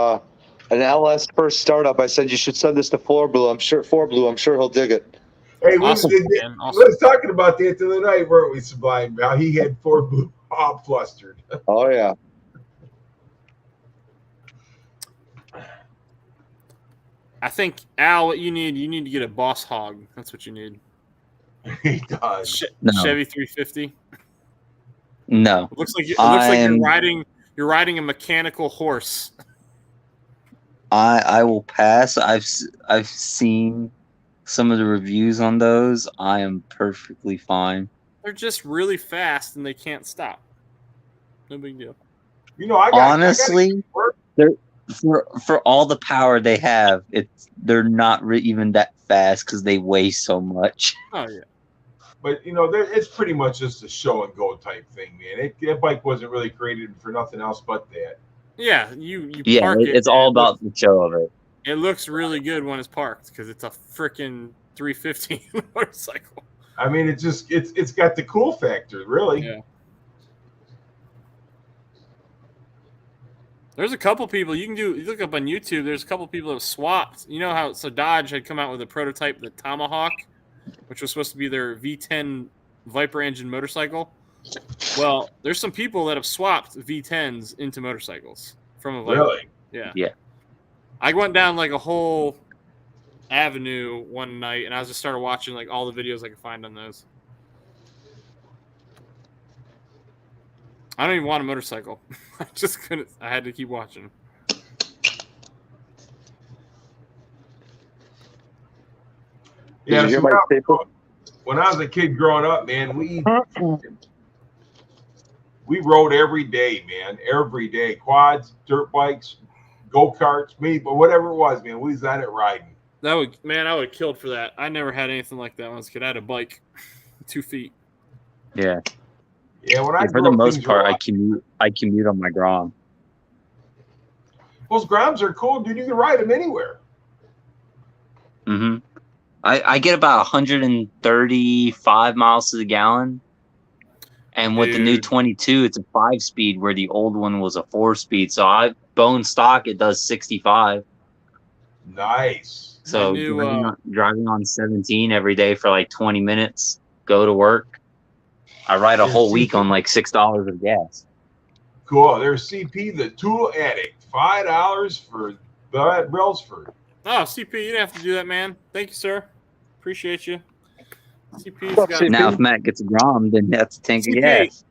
an LS first startup. I said you should send this to 4Blue. I'm sure he'll dig it. Hey, Awesome, we man. was talking about that the other night, weren't we, Sublime? How he had 4Blue all flustered. Oh yeah. I think Al, what you need to get a Boss Hog. That's what you need. He does. No. Chevy 350. No. It looks like you're riding a mechanical horse. I will pass. I've seen some of the reviews on those. I am perfectly fine. They're just really fast and they can't stop. No big deal. You know, Honestly, they're for all the power they have, they're not even that fast because they weigh so much. Oh yeah. But you know, it's pretty much just a show and go type thing, man. That bike wasn't really created for nothing else but that. Yeah, you Yeah, park it's all about the show of it. It looks really good when it's parked because it's a freaking 350 motorcycle. I mean, it's got the cool factor, really. Yeah. There's a couple people you look up on YouTube. There's a couple people that have swapped. You know how Dodge had come out with a prototype, the Tomahawk, which was supposed to be their V10 Viper engine motorcycle. Well, there's some people that have swapped V10s into motorcycles from a Viper. Really? Yeah. Yeah. I went down like a whole avenue one night, and I just started watching like all the videos I could find on those. I don't even want a motorcycle. I just couldn't. I had to keep watching. Yeah. Did you hear my staple? When I was a kid growing up, man, we rode every day, man. Every day. Quads, dirt bikes, go-karts, but whatever it was, man, we was at it riding. I would have killed for that. I never had anything like that when I was a kid. I had a bike, 2 feet. Yeah. Yeah, when I For the most part, I commute on my Grom. Those Groms are cool, dude. You can ride them anywhere. Mm-hmm. I get about 135 miles to the gallon. And with the new 22, it's a 5-speed where the old one was a 4-speed. So bone stock, it does 65. Nice. So driving on 17 every day for like 20 minutes, go to work. I ride a whole week on like $6 of gas. Cool. There's CP, the Tool Addict. $5 for Brailsford. Oh, CP, you didn't have to do that, man. Thank you, sir. Appreciate you. CP's What's up, got CP? Now, if Matt gets a Grom, then that's a tank of CP. gas.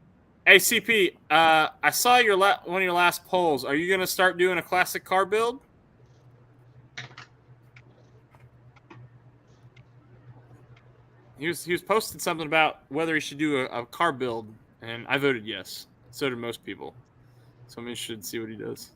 Hey, CP, I saw one of your last polls. Are you going to start doing a classic car build? He was posting something about whether he should do a car build, and I voted yes. So did most people. So I'm interested to see what he does.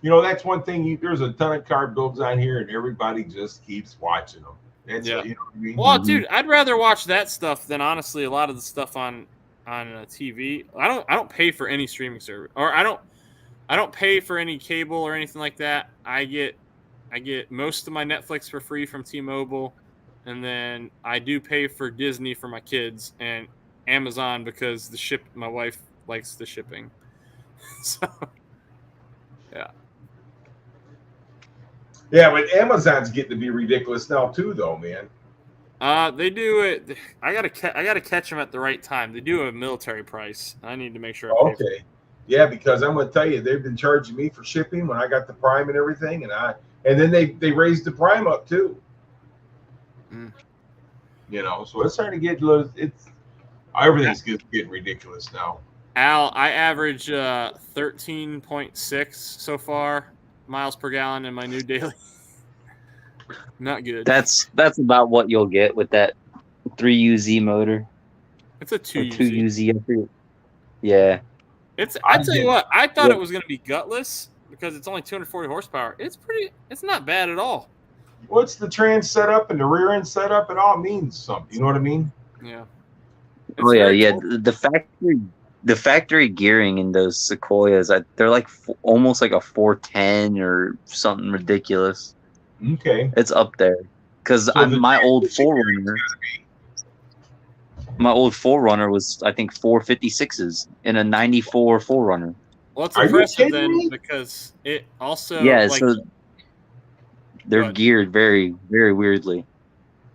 You know, that's one thing. There's a ton of car builds on here, and everybody just keeps watching them. That's, Yeah. You know what I mean? Well, dude, I'd rather watch that stuff than honestly a lot of the stuff on TV. I don't pay for any streaming service, or I don't pay for any cable or anything like that. I get most of my Netflix for free from T-Mobile, and then I do pay for Disney for my kids and Amazon because my wife likes the shipping. So, yeah. Yeah, but Amazon's getting to be ridiculous now too, though, man. They do it. I gotta catch them at the right time. They do a military price. I need to make sure. I pay for it. Yeah, because I'm gonna tell you, they've been charging me for shipping when I got the Prime and everything, and then they raised the Prime up too. Mm. You know, so it's starting to get everything's getting ridiculous now. Al, I average 13.6 so far miles per gallon in my new daily. Not good. That's about what you'll get with that 3UZ motor It's a or 2UZ. 2UZ. I forget. Yeah, I tell you what, I thought Yeah. it was going to be gutless because it's only 240 horsepower. It's not bad at all. What's the trans setup and the rear end setup? It all means something. You know what I mean? Yeah. Oh yeah, very yeah. cool. The factory gearing in those Sequoias, they're like almost like a 410 or something ridiculous. Okay. It's up there because So the my old transmission Forerunner was I think 456s in a 94 Forerunner. Well, it's Are you impressive kidding then me? because it also Yeah, like so they're What? geared very very weirdly.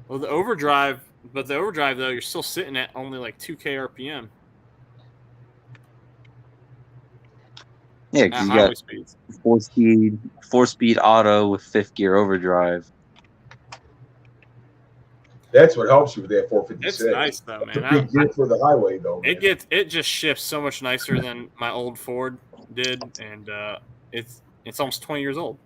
well the overdrive though you're still sitting at only like 2k RPM Yeah, at because you highway got speeds. four speed auto with fifth gear overdrive. That's what helps you with that 456. It's nice though, It's a man. big deal for the highway, though, man. It just shifts so much nicer than my old Ford did, and it's almost 20 years old.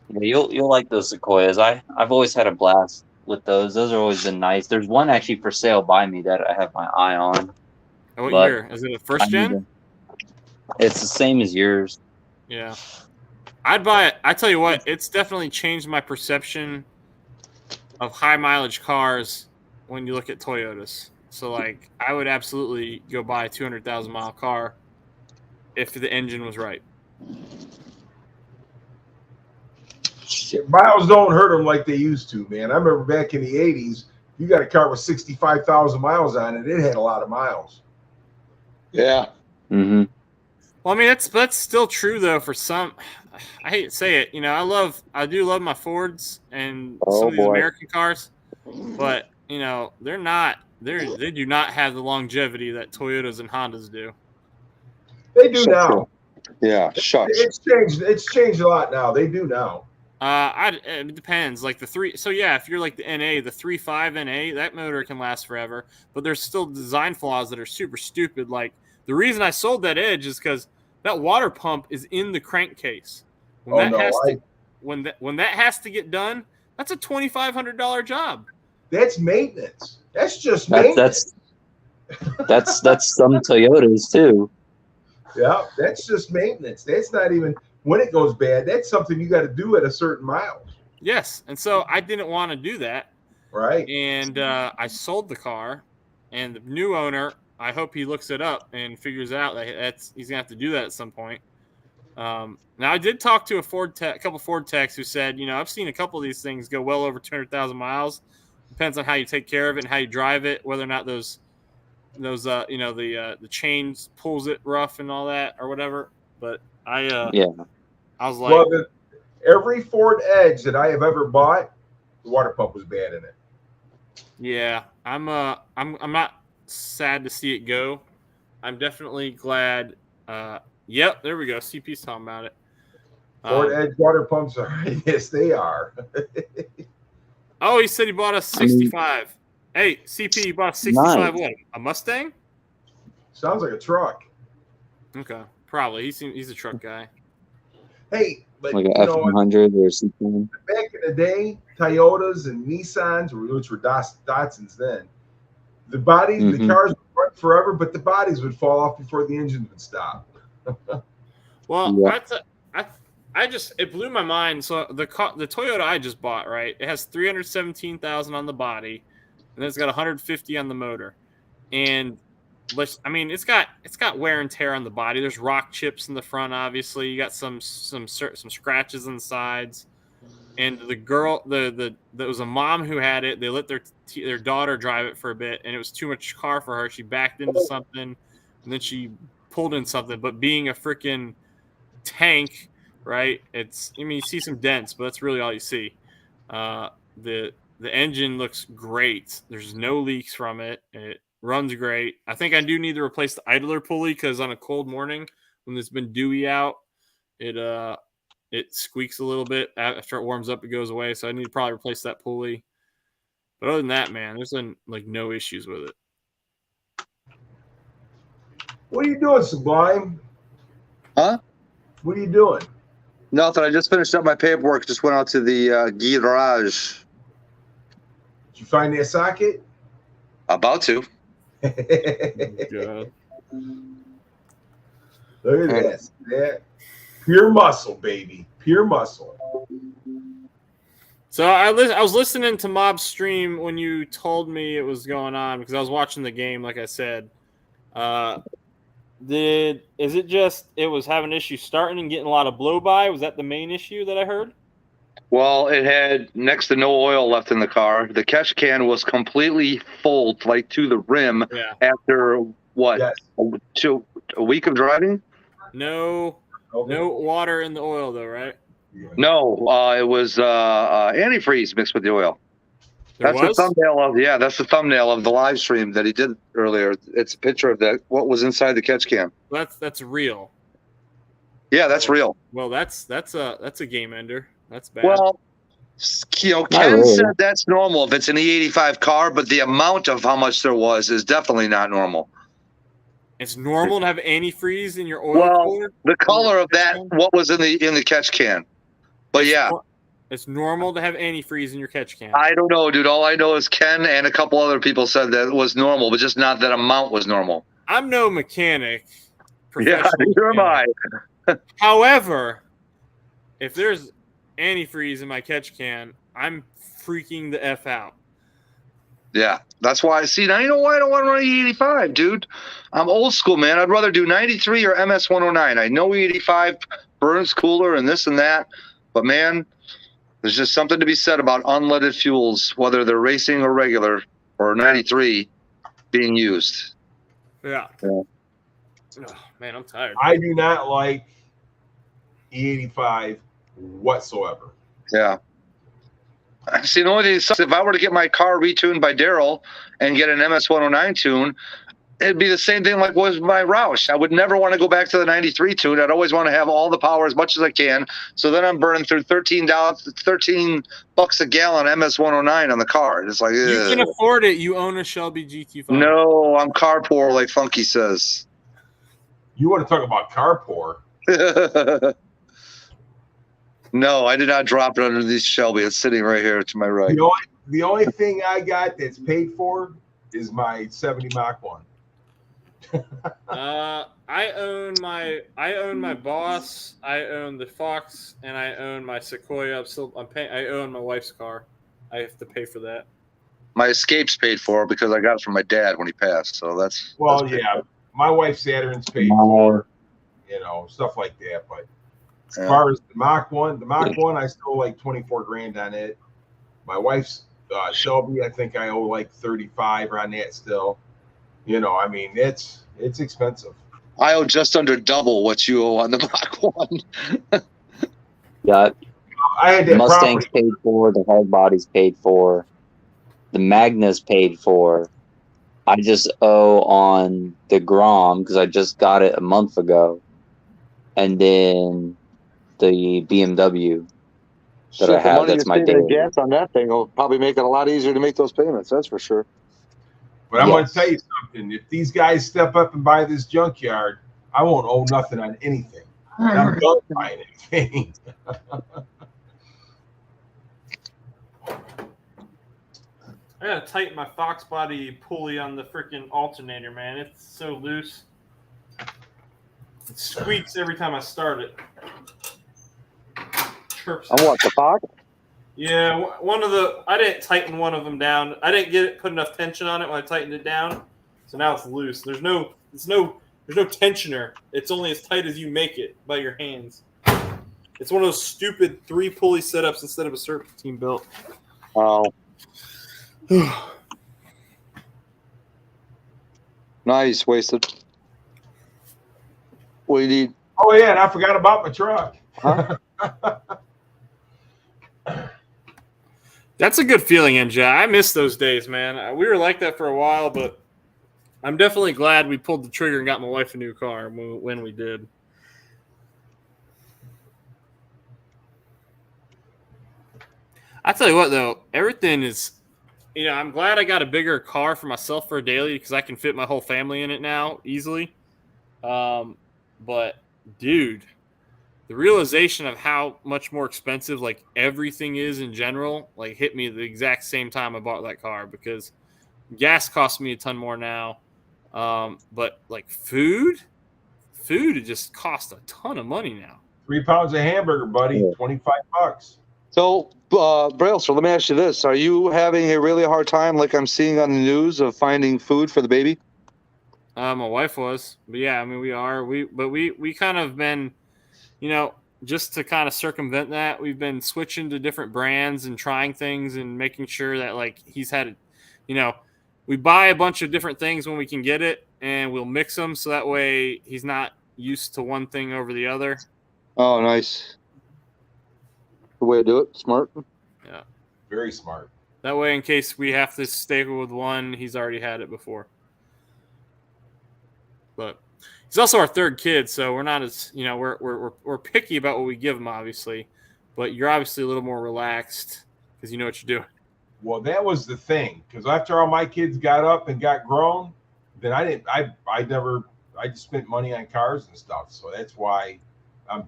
Yeah, you'll like those Sequoias. I've always had a blast with those. Those are always been nice. There's one actually for sale by me that I have my eye on. Oh, what But year is it? A first I need gen? It's the same as yours. Yeah, I'd buy it. I tell you what, it's definitely changed my perception of high mileage cars when you look at Toyotas. So like, I would absolutely go buy a 200,000 mile car if the engine was right. Shit, miles don't hurt them like they used to, man. I remember back in the 80s, you got a car with 65,000 miles on it. It had a lot of miles. Yeah. Mm-hmm. Well, I mean, that's still true though for some. I hate to say it, I do love my Fords and some of these American cars, but they do not have the longevity that Toyotas and Hondas do. They do Shut now. your- Yeah, shush. It's changed. It's changed a lot now. They do now. It depends. Like the three. So yeah, if you're like the NA, the 3.5 NA, that motor can last forever. But there's still design flaws that are super stupid. Like the reason I sold that Edge is because that water pump is in the crankcase. When that has to get done, that's a $2,500 job. That's maintenance. That's just That's maintenance. that's some Toyotas too. Yeah, that's just maintenance. That's not even when it goes bad. That's something you got to do at a certain mile. Yes, and so I didn't want to do that, Right. and I sold the car. And the new owner, I hope he looks it up and figures out that he's gonna have to do that at some point. Now I did talk to a couple Ford techs who said, I've seen a couple of these things go well over 200,000 miles. Depends on how you take care of it and how you drive it, whether or not the chains pulls it rough and all that or whatever. But I was like, well, every Ford Edge that I have ever bought, the water pump was bad in it. yeah, I'm not sad to see it go. I'm definitely glad. Yep, there we go. CP's talking about it. Ford Edge water pumps are yes, they are. Oh, he said he bought a 65. Hey, CP, you bought a 65 Nice. what? A Mustang? Sounds like a truck. Okay, probably. He's a truck guy. Hey, but Like an F100 or something. back in the day, Toyotas and Nissans, which were Datsuns then, the bodies, the cars would run forever, but the bodies would fall off before the engines would stop. Well, Yeah. it blew my mind. So the Toyota I just bought, right? It has 317,000 on the body, and then it's got 150 on the motor, and I mean it's got wear and tear on the body. There's rock chips in the front, obviously. You got some scratches on the sides, and the girl, there was a mom who had it. They let their daughter drive it for a bit, and it was too much car for her. She backed into something, and then she pulled in something. But being a freaking tank, right? You see some dents, but that's really all you see. The engine looks great. There's no leaks from it. It runs great. I think I do need to replace the idler pulley because on a cold morning when it's been dewy out, it squeaks a little bit. After it warms up, it goes away. So I need to probably replace that pulley. But other than that, man, there's been like no issues with it. What are you doing, Sublime? Huh? What are you doing? Nothing. I just finished up my paperwork. Just went out to the garage. Did you find that socket? About to. Look God. at that. Pure muscle, baby. Pure muscle. So I was listening to Mob's stream when you told me it was going on because I was watching the game, like I said. Is it just it was having issues starting and getting a lot of blow by? Was that the main issue that I heard? Well, it had next to no oil left in the car. The catch can was completely full, like to the rim. Yeah. After what? Yes. A week of driving? No water in the oil though, right? Yeah. No, it was antifreeze mixed with the oil. There That's was? the thumbnail that's the thumbnail of the live stream that he did earlier. It's a picture of what was inside the catch can. That's real. Yeah, that's real. Well, that's a game ender. That's bad. Well, Ken really. said that's normal if it's an E85 car, but the amount of how much there was is definitely not normal. It's normal to have antifreeze in your oil Well, cooler? the color of that, what was in the catch can. But yeah, It's normal to have antifreeze in your catch can. I don't know, dude. All I know is Ken and a couple other people said that it was normal, but just not that amount was normal. I'm no mechanic. Yeah, professional neither am I. mechanic. However, if there's antifreeze in my catch can, I'm freaking the F out. Yeah, that's why. See, now you know why I don't want to run E85, dude. I'm old school, man. I'd rather do 93 or MS 109. I know E85 burns cooler and this and that, but man, there's just something to be said about unleaded fuels, whether they're racing or regular or 93, being used. Yeah. Yeah. Oh, man, I'm tired. I do not like E85 whatsoever. Yeah. See, the only thing is, if I were to get my car retuned by Daryl and get an MS 109 tune, it'd be the same thing like was my Roush. I would never want to go back to the 93 tune. I'd always want to have all the power as much as I can. So then I'm burning through $13 a gallon MS 109 on the car. It's like, You can ugh. afford it. You own a Shelby GT5. No, I'm car poor, like Funky says. You want to talk about car poor? No, I did not drop it under this Shelby. It's sitting right here to my right. The only thing I got that's paid for is my 70 Mach 1. I own my Boss, I own the Fox, and I own my Sequoia. I own my wife's car. I have to pay for that. My Escape's paid for because I got it from my dad when he passed. So that's Yeah. My wife's Saturn's paid for, stuff like that. But as far as the Mach 1, I still like 24 grand on it. My wife's Shelby, I think I owe like 35 on that still. I mean, it's expensive. I owe just under double what you owe on the Mach 1. Yeah, I had the that Mustang's property. paid for, the hard body's paid for, the Magna's paid for. I just owe on the Grom because I just got it a month ago, and then the BMW that I have. That's my daily. gas on that thing will probably make it a lot easier to make those payments. That's for sure. But I'm going Yes. to tell you something. If these guys step up and buy this junkyard, I won't owe nothing on anything. I'm done buying anything. I gotta tighten my Foxbody pulley on the freaking alternator, man. It's so loose. It squeaks every time I start it. Chirps. On what, the Fox? Yeah, I didn't tighten one of them down. I didn't put enough tension on it when I tightened it down, so now it's loose. There's no tensioner. It's only as tight as you make it by your hands. It's one of those stupid 3 pulley setups instead of a serpentine belt. Oh. Nice, wasted. What do you need? Oh, yeah, and I forgot about my truck. Huh? That's a good feeling, NJ. I miss those days, man. We were like that for a while, but I'm definitely glad we pulled the trigger and got my wife a new car when we did. I tell you what, though, everything is, I'm glad I got a bigger car for myself for a daily because I can fit my whole family in it now easily. But dude, the realization of how much more expensive like everything is in general, like hit me the exact same time I bought that car because gas costs me a ton more now. But like food it just costs a ton of money now. 3 pounds of hamburger, buddy, Yeah. $25. So, Braille, so let me ask you this. Are you having a really hard time, like I'm seeing on the news, of finding food for the baby? My wife was, but yeah, I mean we are. We kind of been, just to kind of circumvent that, we've been switching to different brands and trying things and making sure that like he's had, we buy a bunch of different things when we can get it, and we'll mix them so that way he's not used to one thing over the other. Oh, nice. The way to do it. Smart. Yeah, Very smart. that way in case we have to stay with one, he's already had it before. But he's also our third kid, so we're not as we're picky about what we give him, obviously. But you're obviously a little more relaxed because you know what you're doing. Well, that was the thing, because after all my kids got up and got grown, then I just spent money on cars and stuff. So that's why I'm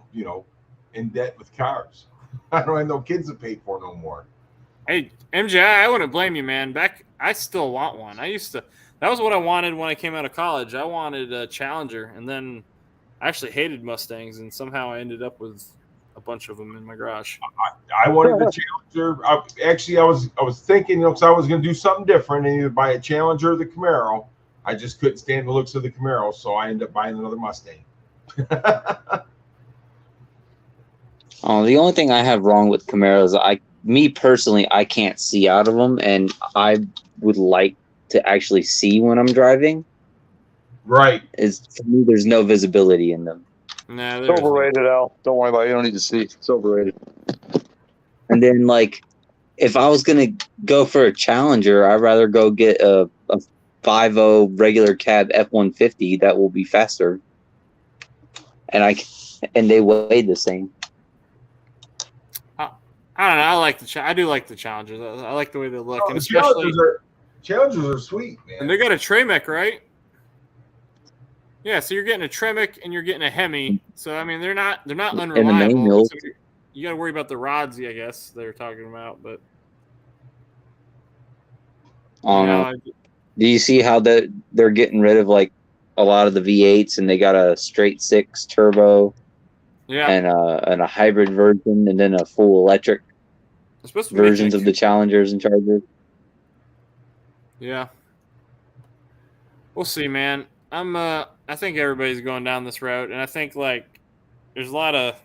in debt with cars. I don't have no kids to pay for no more. Hey, MJ, I wouldn't blame you, man. I still want one. That was what I wanted when I came out of college. I wanted a Challenger, and then I actually hated Mustangs, and somehow I ended up with a bunch of them in my garage. I wanted the Challenger. I was thinking, because I was going to do something different and either buy a Challenger or the Camaro. I just couldn't stand the looks of the Camaro, so I ended up buying another Mustang. The only thing I have wrong with Camaros, me personally, I can't see out of them, and I would like to actually see when I'm driving. Right. For me, there's no visibility in them. Nah, It's overrated, Al. Don't worry about it. You don't need to see. It's overrated. And then, like, if I was gonna go for a Challenger, I'd rather go get a 5.0 regular cab F-150 that will be faster, and they weigh the same. I don't know. I do like the Challengers. I like the way they look, and the especially Challengers are sweet, man. and they got a Tremec, right? Yeah, so you're getting a Tremec and you're getting a Hemi. So I mean, they're not unreliable. So you got to worry about the rods, I guess they're talking about. But do you see how they're getting rid of like a lot of the V8s and they got a straight 6 turbo? Yeah, and a hybrid version, and then a full electric versions of the Challengers and Chargers. Yeah, we'll see, man. I think everybody's going down this route, and I think like there's a lot of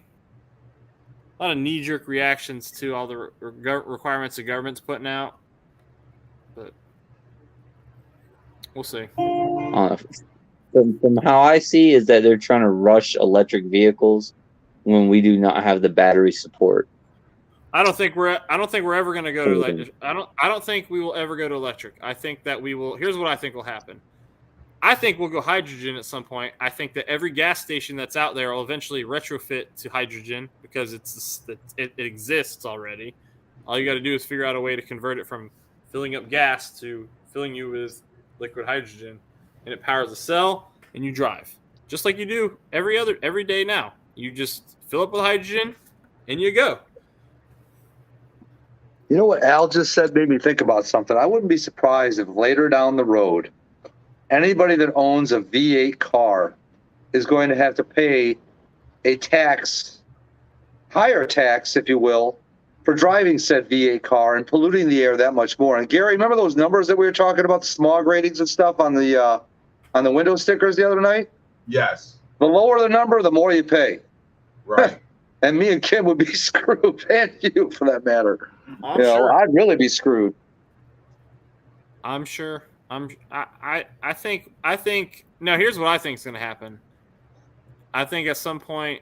knee-jerk reactions to all the requirements the government's putting out, but we'll see. From how I see is that they're trying to rush electric vehicles when we do not have the battery support. I don't think we're ever going to go to electric. I don't think we will ever go to electric. I think that we will. Here's what I think will happen. I think we'll go hydrogen at some point. I think that every gas station that's out there will eventually retrofit to hydrogen because it exists already. All you got to do is figure out a way to convert it from filling up gas to filling you with liquid hydrogen, and it powers a cell and you drive just like you do every day now. You just fill up with hydrogen and you go. You know what Al just said made me think about something. I wouldn't be surprised if later down the road, anybody that owns a V8 car is going to have to pay a higher tax, if you will, for driving said V8 car and polluting the air that much more. And Gary, remember those numbers that we were talking about, the smog ratings and stuff on the window stickers the other night? Yes. The lower the number, the more you pay. Right. And me and Kim would be screwed, and you for that matter. I'm sure. I'd really be screwed. I'm sure. I think now here's what I think is going to happen. I think at some point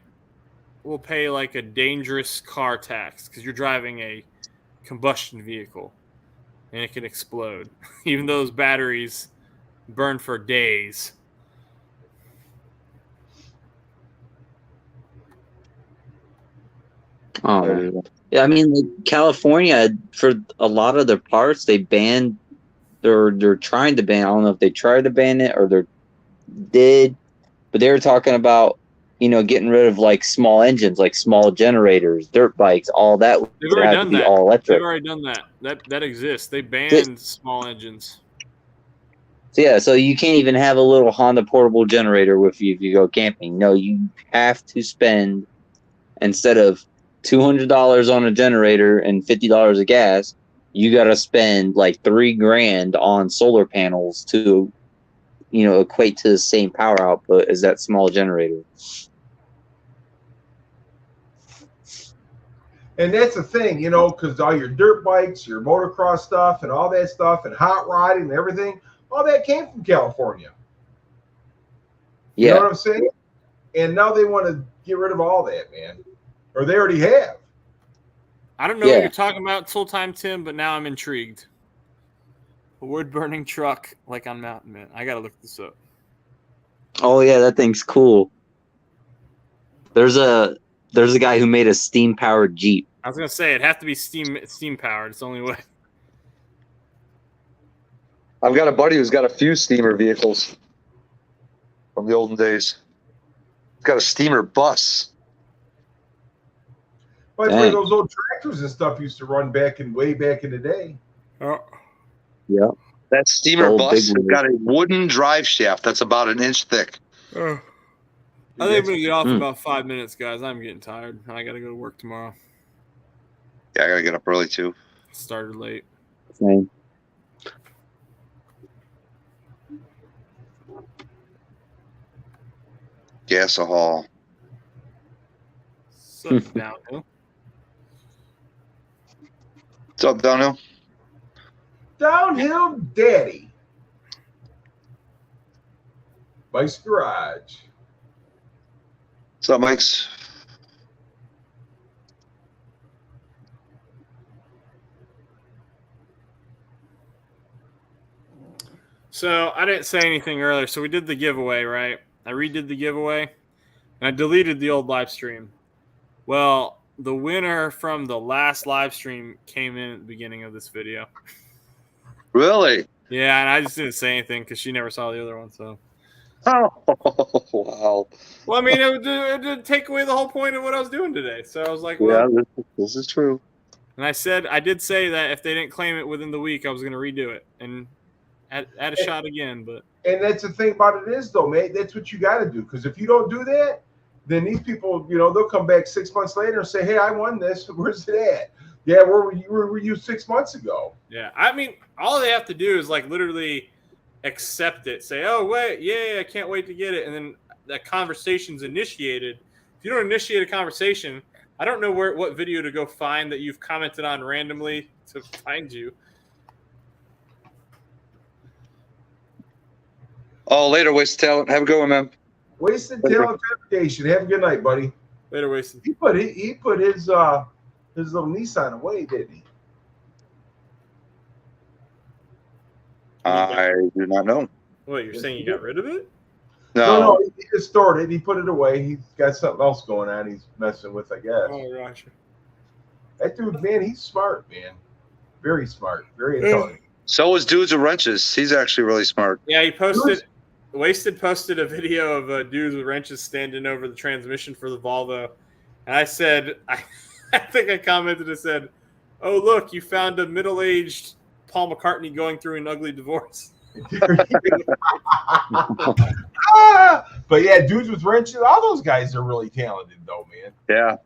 we'll pay like a dangerous car tax because you're driving a combustion vehicle and it can explode, even though those batteries burn for days. Oh, yeah. I mean, like California, for a lot of their parts, they banned. They're trying to ban. I don't know if they tried to ban it or they did, but they were talking about, getting rid of like small engines, like small generators, dirt bikes, all that would They've already have to done be that. all electric. They've already done that. That exists. They banned small engines. So yeah, so you can't even have a little Honda portable generator with you if you go camping. No, you have to spend, instead of $200 on a generator and $50 of gas, you got to spend like $3,000 on solar panels to, equate to the same power output as that small generator. And that's the thing, because all your dirt bikes, your motocross stuff, and all that stuff, and hot rodding and everything, all that came from California. You know what I'm saying? And now they want to get rid of all that, man. Or they already have. I don't know what you're talking about full time, Tim, but now I'm intrigued. A wood burning truck like on Mountain Man. I gotta look this up. Oh yeah, that thing's cool. There's a guy who made a steam powered Jeep. I was gonna say it'd have to be steam powered. It's the only way. I've got a buddy who's got a few steamer vehicles from the olden days. He's got a steamer bus. Like where those old tractors and stuff used to run way back in the day. Oh. Yeah. That steamer bus has got a wooden drive shaft that's about an inch thick. I think I'm going to get off in about 5 minutes, guys. I'm getting tired. I got to go to work tomorrow. Yeah, I got to get up early, too. Started late. Same. Gasohol. What's up, Downhill? What's up, Downhill? Downhill Daddy. Mike's Garage. What's up, Mike's? So I didn't say anything earlier. So we did the giveaway, right? I redid the giveaway, and I deleted the old live stream. Well, the winner from the last live stream came in at the beginning of this video. Really? Yeah, and I just didn't say anything because she never saw the other one. So. Oh, wow. Well, I mean, it would take away the whole point of what I was doing today. So I was like, well. Yeah, this is true. And I did say that if they didn't claim it within the week, I was going to redo it and add a shot again. But that's the thing about it is, though, mate, that's what you got to do. Because if you don't do that, then these people, they'll come back 6 months later and say, hey, I won this. Where's it at? Yeah, where were you 6 months ago? Yeah, I mean, all they have to do is like literally accept it. Say, oh, wait, yeah, I can't wait to get it. And then that conversation's initiated. If you don't initiate a conversation, I don't know what video to go find that you've commented on randomly to find you. Oh, later, Wasted Talent. Have a good one, man. Wasted Talent Fabrication. Have a good night, buddy. Later, Wasted. He put his little Nissan away, didn't he? I do not know. What, you're saying you got rid of it? No, he just stored it. He put it away. He's got something else going on he's messing with, I guess. Oh, gotcha. That dude, man, he's smart, man. Very smart. Very intelligent. So is Dudes with Wrenches. He's actually really smart. Yeah, Wasted posted a video of Dudes with Wrenches standing over the transmission for the Volvo. And I said, I think I commented and said, oh, look, you found a middle-aged Paul McCartney going through an ugly divorce. But yeah, Dudes with Wrenches, all those guys are really talented, though, man. Yeah.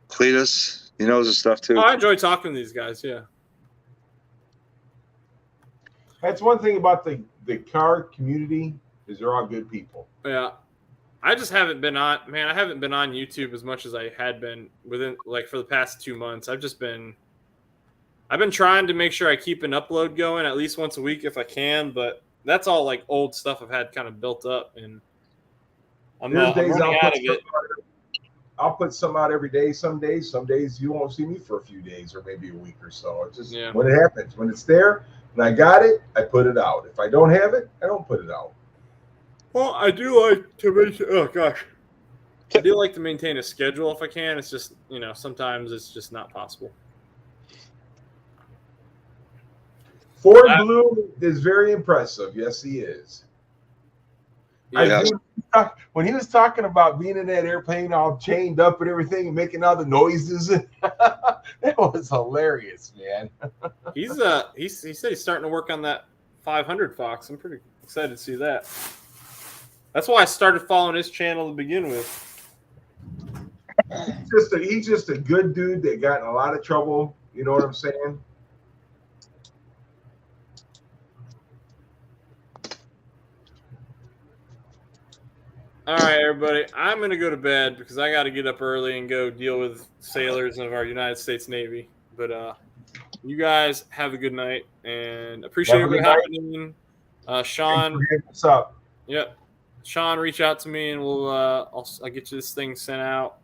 Cletus, he knows his stuff, too. Oh, I enjoy talking to these guys, yeah. That's one thing about the car community is they're all good people. Yeah. I just haven't been on, man, I haven't been on YouTube as much as I had been for the past 2 months. I've been trying to make sure I keep an upload going at least once a week if I can, but that's all like old stuff I've had kind of built up, and I'm running out of it. I'll put some out every day. Some days you won't see me for a few days or maybe a week or so. It's just when it happens. When it's there and I got it, I put it out. If I don't have it, I don't put it out. Well, I do like to maintain a schedule if I can. It's just, sometimes it's just not possible. Ford Blue is very impressive. Yes, he is. Yeah. I do when he was talking about being in that airplane all chained up and everything and making all the noises, that was hilarious, man. He said he's starting to work on that 500 Fox. I'm pretty excited to see that. That's why I started following his channel to begin with. He's just a good dude that got in a lot of trouble. You know what I'm saying? All right, everybody. I'm going to go to bed because I got to get up early and go deal with sailors of our United States Navy. But you guys have a good night and appreciate Have a it good happening. Sean, what's up? Yep. Sean, reach out to me and I'll get you this thing sent out.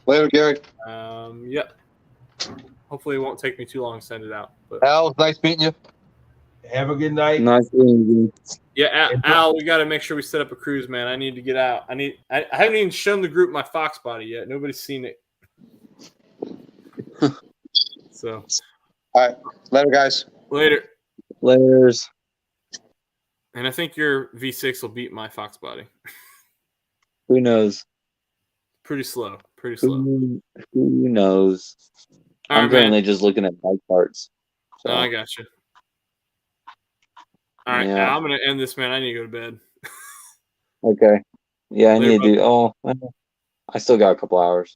Later, Gary. Yep. Hopefully it won't take me too long to send it out. But Al, it's nice meeting you. Have a good night. Nice meeting you. yeah, Al, we got to make sure we set up a cruise, man. I need to get out. I haven't even shown the group my Foxbody yet. Nobody's seen it. So, All right. Later, guys. later. Layers. And I think your V6 will beat my Foxbody. Who knows? Pretty slow. Pretty slow. Who knows? All I'm right, man. currently just looking at bike parts. So, Oh, I got you. All right, yeah. Al, I'm going to end this, man. I need to go to bed. Okay. Yeah, I Later, need to do. Oh, well, I still got a couple hours.